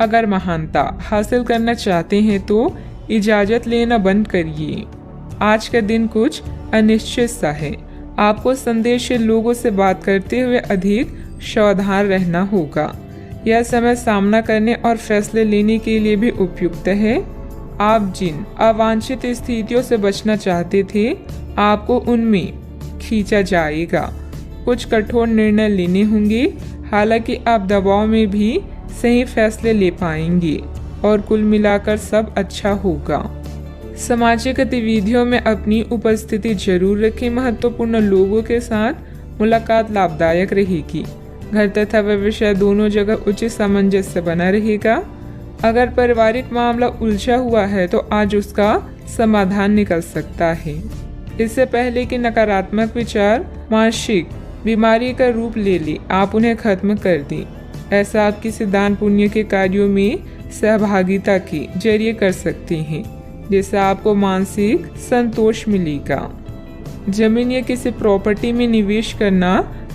अगर महानता हासिल करना चाहते हैं तो इजाजत लेना बंद करिए। आज का दिन कुछ अनिश्चित सा है। आपको संदेहशील लोगों से बात करते हुए अधिक सावधान रहना होगा। यह समय सामना करने और फैसले लेने के लिए भी उपयुक्त है। आप जिन अवांछित स्थितियों से बचना चाहते थे, आपको उनमें खींचा जाएगा। कुछ कठोर निर्णय लेने होंगे, हालांकि आप दबाव में भी सही फैसले ले पाएंगे और कुल मिलाकर सब अच्छा होगा। सामाजिक गतिविधियों में अपनी उपस्थिति जरूर रखें। महत्वपूर्ण लोगों के साथ मुलाकात लाभदायक रहेगी। घर तथा व्यवसाय दोनों जगह उचित सामंजस्य बना रहेगा। अगर पारिवारिक मामला उलझा हुआ है तो आज उसका समाधान निकल सकता है। इससे पहले कि नकारात्मक विचार मानसिक बीमारी का रूप ले ले, आप उन्हें खत्म कर दें। ऐसा आप किसी दान पुण्य के कार्यों में सहभागिता के जरिए कर सकते हैं, जिससे आपको मानसिक संतोष मिलेगा। जमीन या किसी प्रॉपर्टी में निवेश करना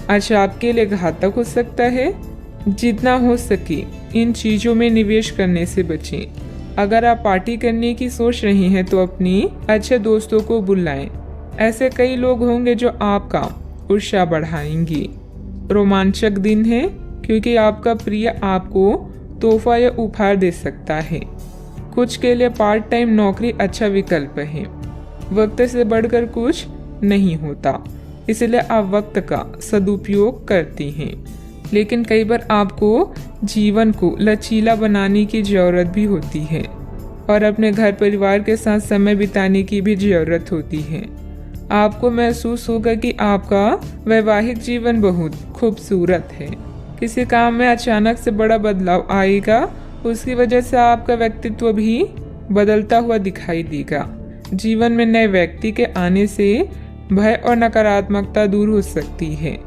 आज आपके लिए घातक हो सकता है। जितना हो सके इन चीजों में निवेश करने से बचें। अगर आप पार्टी करने की सोच रहे हैं तो अपनी अच्छे दोस्तों को बुलाएं। ऐसे कई लोग होंगे जो आपका उत्साह बढ़ाएंगे। रोमांचक दिन है क्योंकि आपका प्रिय आपको तोहफा या उपहार दे सकता है। कुछ के लिए पार्ट टाइम नौकरी अच्छा विकल्प है। वक्त से बढ़कर कुछ नहीं होता, इसलिए आप वक्त का सदुपयोग करते हैं। लेकिन कई बार आपको जीवन को लचीला बनाने की जरूरत भी होती है और अपने घर परिवार के साथ समय बिताने की भी जरूरत होती है। आपको महसूस होगा कि आपका वैवाहिक जीवन बहुत खूबसूरत है। किसी काम में अचानक से बड़ा बदलाव आएगा, उसकी वजह से आपका व्यक्तित्व भी बदलता हुआ दिखाई देगा। जीवन में नए व्यक्ति के आने से भय और नकारात्मकता दूर हो सकती है।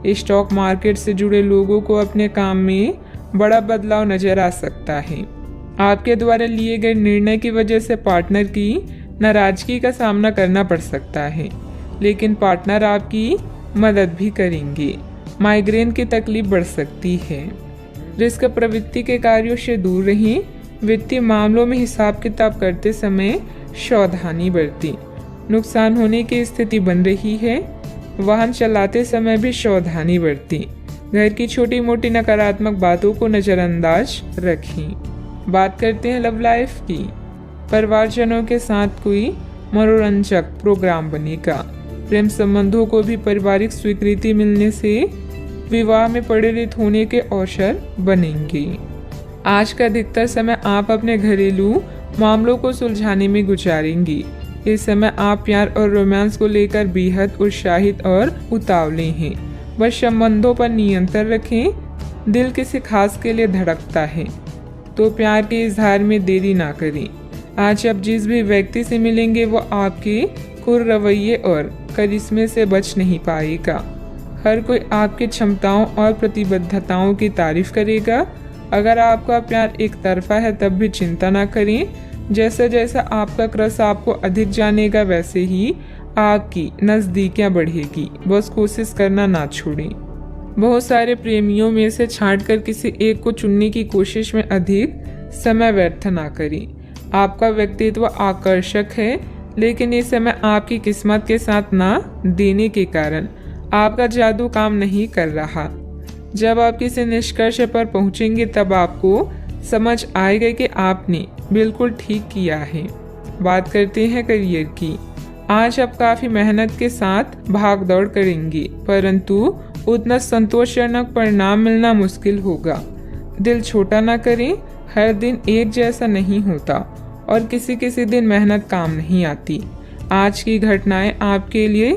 स्टॉक मार्केट से जुड़े लोगों को अपने काम में बड़ा बदलाव नजर आ सकता है। आपके द्वारा लिए गए निर्णय की वजह से पार्टनर की नाराजगी का सामना करना पड़ सकता है, लेकिन पार्टनर आपकी मदद भी करेंगे। माइग्रेन की तकलीफ बढ़ सकती है। रिस्क प्रवृत्ति के कार्यों से दूर रहें। वित्तीय मामलों में हिसाब किताब करते समय सावधानी बरतें। नुकसान होने की स्थिति बन रही है। वाहन चलाते समय भी सावधानी बरतें। घर की छोटी मोटी नकारात्मक बातों को नज़रअंदाज रखें। बात करते हैं लव लाइफ की। परिवारजनों के साथ कोई मनोरंजक प्रोग्राम बनेगा। प्रेम संबंधों को भी पारिवारिक स्वीकृति मिलने से विवाह में परिणत होने के अवसर बनेंगे। आज का अधिकतर समय आप अपने घरेलू मामलों को सुलझाने में गुजारेंगे। इस समय आप प्यार और रोमांस को लेकर बेहद उत्साहित और उतावले हैं। बस संबंधों पर नियंत्रण रखें। दिल किसी खास के लिए धड़कता है तो प्यार के इजहार में देरी ना करें। आज आप जिस भी व्यक्ति से मिलेंगे वो आपके कुर रवैये और करिश्मे से बच नहीं पाएगा। हर कोई आपकी क्षमताओं और प्रतिबद्धताओं की तारीफ करेगा। अगर आपका प्यार एक तरफा है तब भी चिंता ना करें। जैसे जैसे आपका क्रश आपको अधिक जानेगा वैसे ही आपकी नज़दीकियाँ बढ़ेगी। बस कोशिश करना ना छोड़ें। बहुत सारे प्रेमियों में से छांटकर किसी एक को चुनने की कोशिश में अधिक समय व्यर्थ ना करें। आपका व्यक्तित्व आकर्षक है, लेकिन इस समय आपकी किस्मत के साथ ना देने के कारण आपका जादू काम नहीं कर रहा। जब आप किसी निष्कर्ष पर पहुंचेंगे तब आपको समझ आएगा कि आपने बिल्कुल ठीक किया है। बात करते हैं करियर की। आज आप काफी मेहनत के साथ भाग दौड़ करेंगे, परंतु उतना संतोषजनक परिणाम मिलना मुश्किल होगा। दिल छोटा ना करें। हर दिन एक जैसा नहीं होता और किसी किसी दिन मेहनत काम नहीं आती। आज की घटनाएं आपके लिए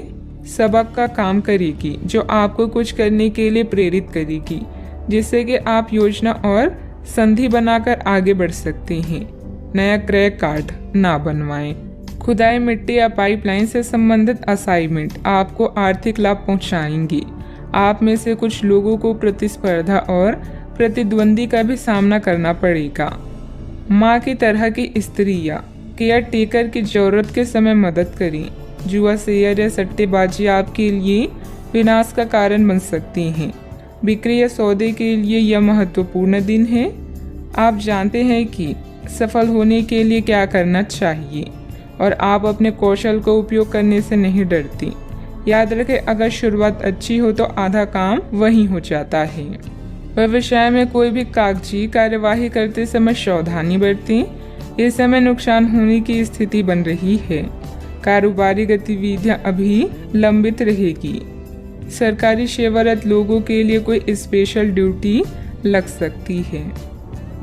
सबक का काम करेगी, जो आपको कुछ करने के लिए प्रेरित करेगी, जिससे कि आप योजना और संधि बनाकर आगे बढ़ सकते हैं। नया क्रैक कार्ड ना बनवाएं। खुदाई मिट्टी या पाइपलाइन से संबंधित असाइनमेंट आपको आर्थिक लाभ पहुंचाएंगे। आप में से कुछ लोगों को प्रतिस्पर्धा और प्रतिद्वंदी का भी सामना करना पड़ेगा। माँ की तरह की स्त्री या केयर टेकर की जरूरत के समय मदद करें। जुआ, शेयर या सट्टेबाजी आपके लिए विनाश का कारण बन सकती हैं। बिक्री या सौदे के लिए यह महत्वपूर्ण दिन है। आप जानते हैं कि सफल होने के लिए क्या करना चाहिए और आप अपने कौशल को उपयोग करने से नहीं डरती। याद रखें, अगर शुरुआत अच्छी हो तो आधा काम वहीं हो जाता है। व्यवसाय में कोई भी कागजी कार्यवाही करते समय सावधानी बरतें। इस समय नुकसान होने की स्थिति बन रही है। कारोबारी गतिविधियां अभी लंबित रहेगी। सरकारी सेवारत लोगों के लिए कोई स्पेशल ड्यूटी लग सकती है।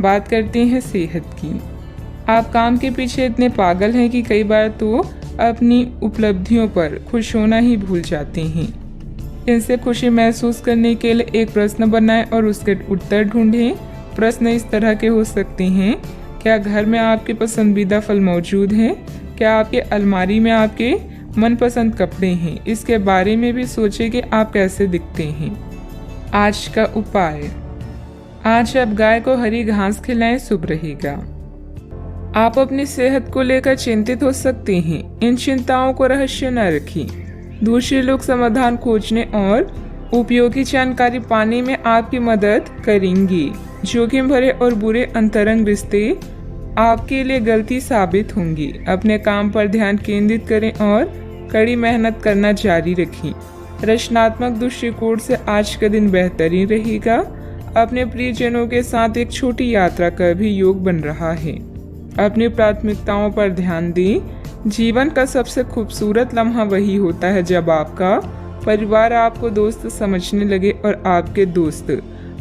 बात करते हैं सेहत की। आप काम के पीछे इतने पागल हैं कि कई बार तो अपनी उपलब्धियों पर खुश होना ही भूल जाते हैं। इनसे खुशी महसूस करने के लिए एक प्रश्न बनाएं और उसके उत्तर ढूंढें। प्रश्न इस तरह के हो सकते हैं: क्या घर में आपके पसंदीदा फल मौजूद हैं? क्या आपके अलमारी में आपके मनपसंद कपड़े हैं? इसके बारे में भी सोचें कि आप कैसे दिखते हैं। आज का उपाय: आज आप गाय को हरी घास खिलाएं, शुभ रहेगा। आप अपनी सेहत को लेकर चिंतित हो सकते हैं। इन चिंताओं को रहस्य न रखें। दूसरे लोग समाधान खोजने और उपयोगी जानकारी पाने में आपकी मदद करेंगे। जोखिम भरे और बुरे अंतरंग रिश्ते आपके लिए गलती साबित होंगी। अपने काम पर ध्यान केंद्रित करें और कड़ी मेहनत करना जारी रखें। रचनात्मक दृष्टिकोण से आज का दिन बेहतरीन रहेगा। अपने प्रियजनों के साथ एक छोटी यात्रा का भी योग बन रहा है। अपनी प्राथमिकताओं पर ध्यान दें। जीवन का सबसे खूबसूरत लम्हा वही होता है जब आपका परिवार आपको दोस्त समझने लगे और आपके दोस्त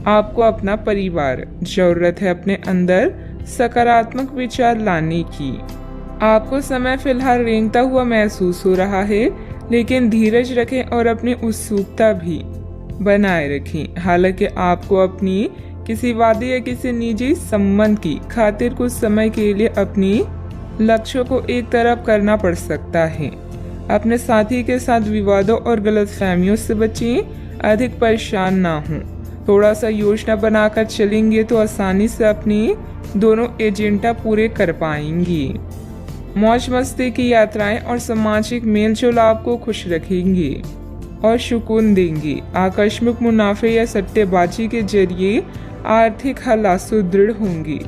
आपको अपना परिवार। जरूरत है अपने अंदर सकारात्मक विचार लाने की। आपको समय फिलहाल रेंगता हुआ महसूस हो रहा है, लेकिन धीरज रखें और अपनी उत्सुकता भी बनाए रखें। हालांकि आपको अपनी किसी वादे या किसी निजी संबंध की खातिर कुछ समय के लिए अपनी लक्ष्यों को एक तरफ करना पड़ सकता है। अपने साथी के साथ विवादों और गलतफहमियों से बचें। अधिक परेशान ना हों। थोड़ा सा योजना बनाकर चलेंगे तो आसानी से अपनी दोनों एजेंडा पूरे कर पाएंगे। मौज मस्ती की यात्राएं और सामाजिक मेलजोल आपको खुश रखेंगे और सुकून देंगे। आकस्मिक मुनाफे या सट्टेबाजी के जरिए आर्थिक हालात सुदृढ़ होंगे।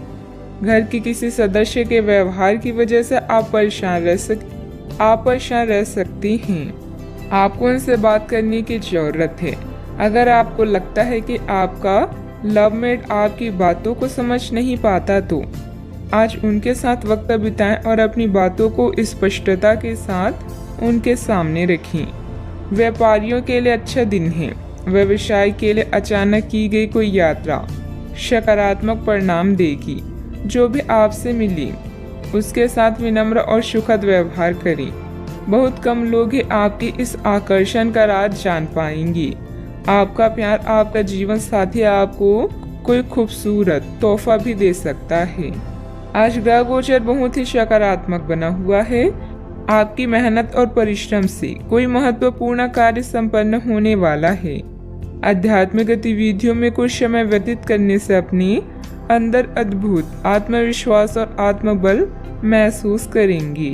घर के किसी सदस्य के व्यवहार की वजह से आप परेशान रह सकती हैं। आपको उनसे बात करने की जरूरत है। अगर आपको लगता है कि आपका लवमेट आपकी बातों को समझ नहीं पाता तो आज उनके साथ वक्त बिताएं और अपनी बातों को स्पष्टता के साथ उनके सामने रखें। व्यापारियों के लिए अच्छा दिन है। व्यवसाय के लिए अचानक की गई कोई यात्रा सकारात्मक परिणाम देगी। जो भी आपसे मिले उसके साथ विनम्र और सुखद व्यवहार करें। बहुत कम लोग ही आपके इस आकर्षण का राज जान पाएंगे। आपका प्यार आपका जीवन साथी आपको कोई खूबसूरत तोहफा भी दे सकता है। आज ग्रह गोचर बहुत ही सकारात्मक बना हुआ है। आपकी मेहनत और परिश्रम से कोई महत्वपूर्ण कार्य संपन्न होने वाला है। आध्यात्मिक गतिविधियों में कुछ समय व्यतीत करने से अपने अंदर अद्भुत आत्मविश्वास और आत्मबल महसूस करेंगे।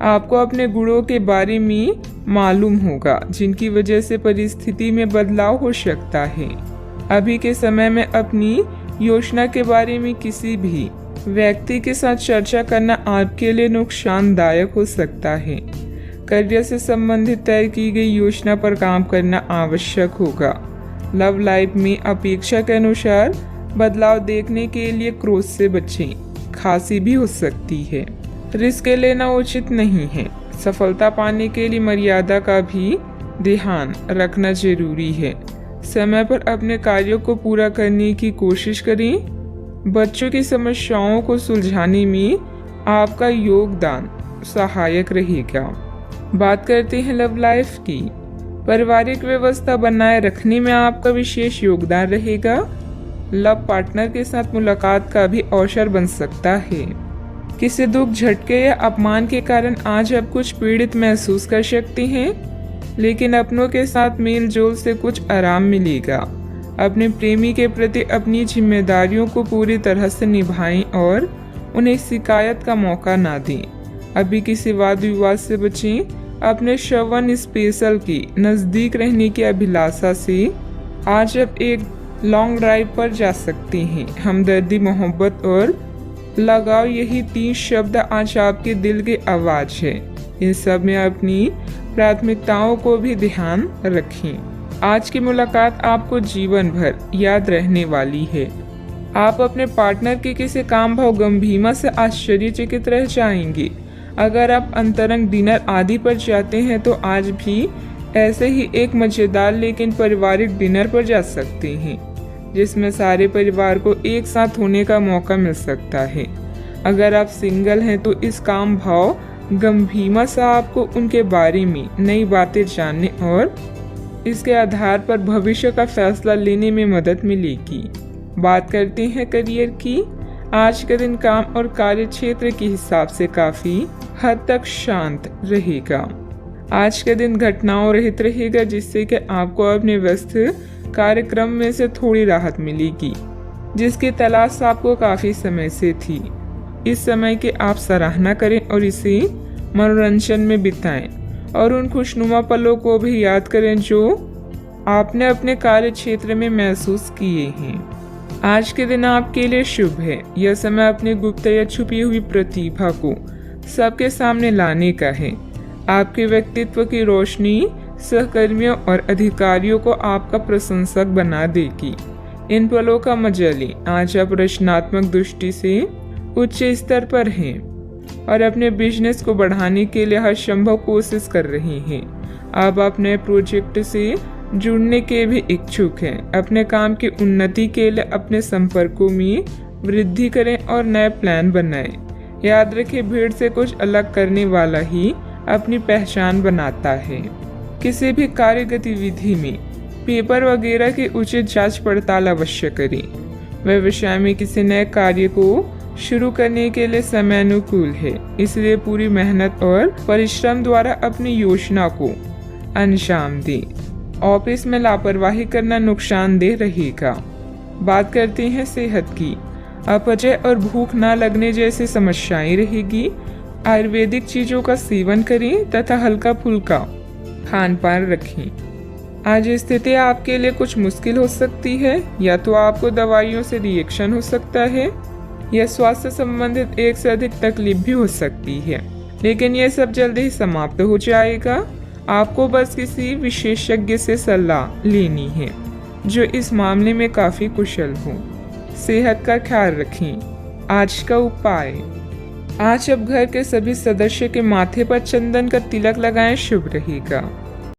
आपको अपने गुणों के बारे में मालूम होगा जिनकी वजह से परिस्थिति में बदलाव हो सकता है। अभी के समय में अपनी योजना के बारे में किसी भी व्यक्ति के साथ चर्चा करना आपके लिए नुकसानदायक हो सकता है। करियर से संबंधित तय की गई योजना पर काम करना आवश्यक होगा। लव लाइफ में अपेक्षा के अनुसार बदलाव देखने के लिए क्रोध से बचें। खांसी भी हो सकती है। रिस्क लेना उचित नहीं है। सफलता पाने के लिए मर्यादा का भी ध्यान रखना जरूरी है। समय पर अपने कार्यों को पूरा करने की कोशिश करें। बच्चों की समस्याओं को सुलझाने में आपका योगदान सहायक रहेगा। बात करते हैं लव लाइफ की। पारिवारिक व्यवस्था बनाए रखने में आपका विशेष योगदान रहेगा। लव पार्टनर के साथ मुलाकात का भी अवसर बन सकता है। किसी दुख, झटके या अपमान के कारण आज आप कुछ पीड़ित महसूस कर सकते हैं, लेकिन अपनों के साथ मेल जोल से कुछ आराम मिलेगा। अपने प्रेमी के प्रति अपनी जिम्मेदारियों को पूरी तरह से निभाएं और उन्हें शिकायत का मौका ना दें। अभी किसी वाद विवाद से बचें। अपने श्रवण स्पेशल के नज़दीक रहने की अभिलाषा से आज आप एक लॉन्ग ड्राइव पर जा सकते हैं। हमदर्दी, मोहब्बत और लगाव, यही 3 शब्द आज आपके दिल की आवाज है। इन सब में अपनी प्राथमिकताओं को भी ध्यान रखें। आज की मुलाकात आपको जीवन भर याद रहने वाली है। आप अपने पार्टनर के किसी काम भाव गंभीरता से आश्चर्यचकित रह जाएंगे। अगर आप अंतरंग डिनर आदि पर जाते हैं तो आज भी ऐसे ही एक मजेदार लेकिन पारिवारिक डिनर पर जा सकते हैं, जिसमें सारे परिवार को एक साथ होने का मौका मिल सकता है। अगर आप सिंगल हैं तो इस काम भाव गंभीरमा सा आपको उनके बारे में नई बातें जानने और इसके आधार पर भविष्य का फैसला लेने में मदद मिलेगी। बात करते हैं करियर की। आज का दिन काम और कार्य क्षेत्र के हिसाब से काफी हद तक शांत रहेगा। आज का दिन घटनाओं रहित रहेगा, जिससे कि आपको अपने व्यस्त कार्यक्रम में से थोड़ी राहत मिलेगी, जिसकी तलाश आपको काफी समय से थी। इस समय की आप सराहना करें और इसे मनोरंजन में बिताएं और उन खुशनुमा पलों को भी याद करें जो आपने अपने कार्य क्षेत्र में महसूस किए हैं। आज के दिन आपके लिए शुभ है। यह समय अपनी गुप्त या छुपी हुई प्रतिभा को सबके सामने लाने का है। आपके व्यक्तित्व की रोशनी सहकर्मियों और अधिकारियों को आपका प्रशंसक बना देगी। इन पलों का मजा लें। आज आप रचनात्मक दृष्टि से उच्च स्तर पर हैं और अपने बिजनेस को बढ़ाने के लिए हर संभव कोशिश कर रहे हैं। आप अपने प्रोजेक्ट से जुड़ने के भी इच्छुक हैं। अपने काम की उन्नति के लिए अपने संपर्कों में वृद्धि करें और नए प्लान बनाएं। याद रखें, भीड़ से कुछ अलग करने वाला ही अपनी पहचान बनाता है। किसी भी कार्य गतिविधि में पेपर वगैरह की उचित जांच पड़ताल अवश्य करें। व्यवसाय में किसी नए कार्य को शुरू करने के लिए समय अनुकूल है, इसलिए पूरी मेहनत और परिश्रम द्वारा अपनी योजना को अंजाम दें। ऑफिस में लापरवाही करना नुकसानदेह रहेगा। बात करते हैं सेहत की। अपचय और भूख न लगने जैसी समस्याएं रहेगी। आयुर्वेदिक चीजों का सेवन करें तथा हल्का फुल्का खान पान रखें। आज स्थिति आपके लिए कुछ मुश्किल हो सकती है, या तो आपको दवाइयों से रिएक्शन हो सकता है या स्वास्थ्य संबंधित एक से अधिक तकलीफ भी हो सकती है, लेकिन यह सब जल्दी ही समाप्त हो जाएगा। आपको बस किसी विशेषज्ञ से सलाह लेनी है जो इस मामले में काफी कुशल हो। सेहत का ख्याल रखें। आज का उपाय, आज अब घर के सभी सदस्य के माथे पर चंदन का तिलक लगाएं, शुभ रहेगा।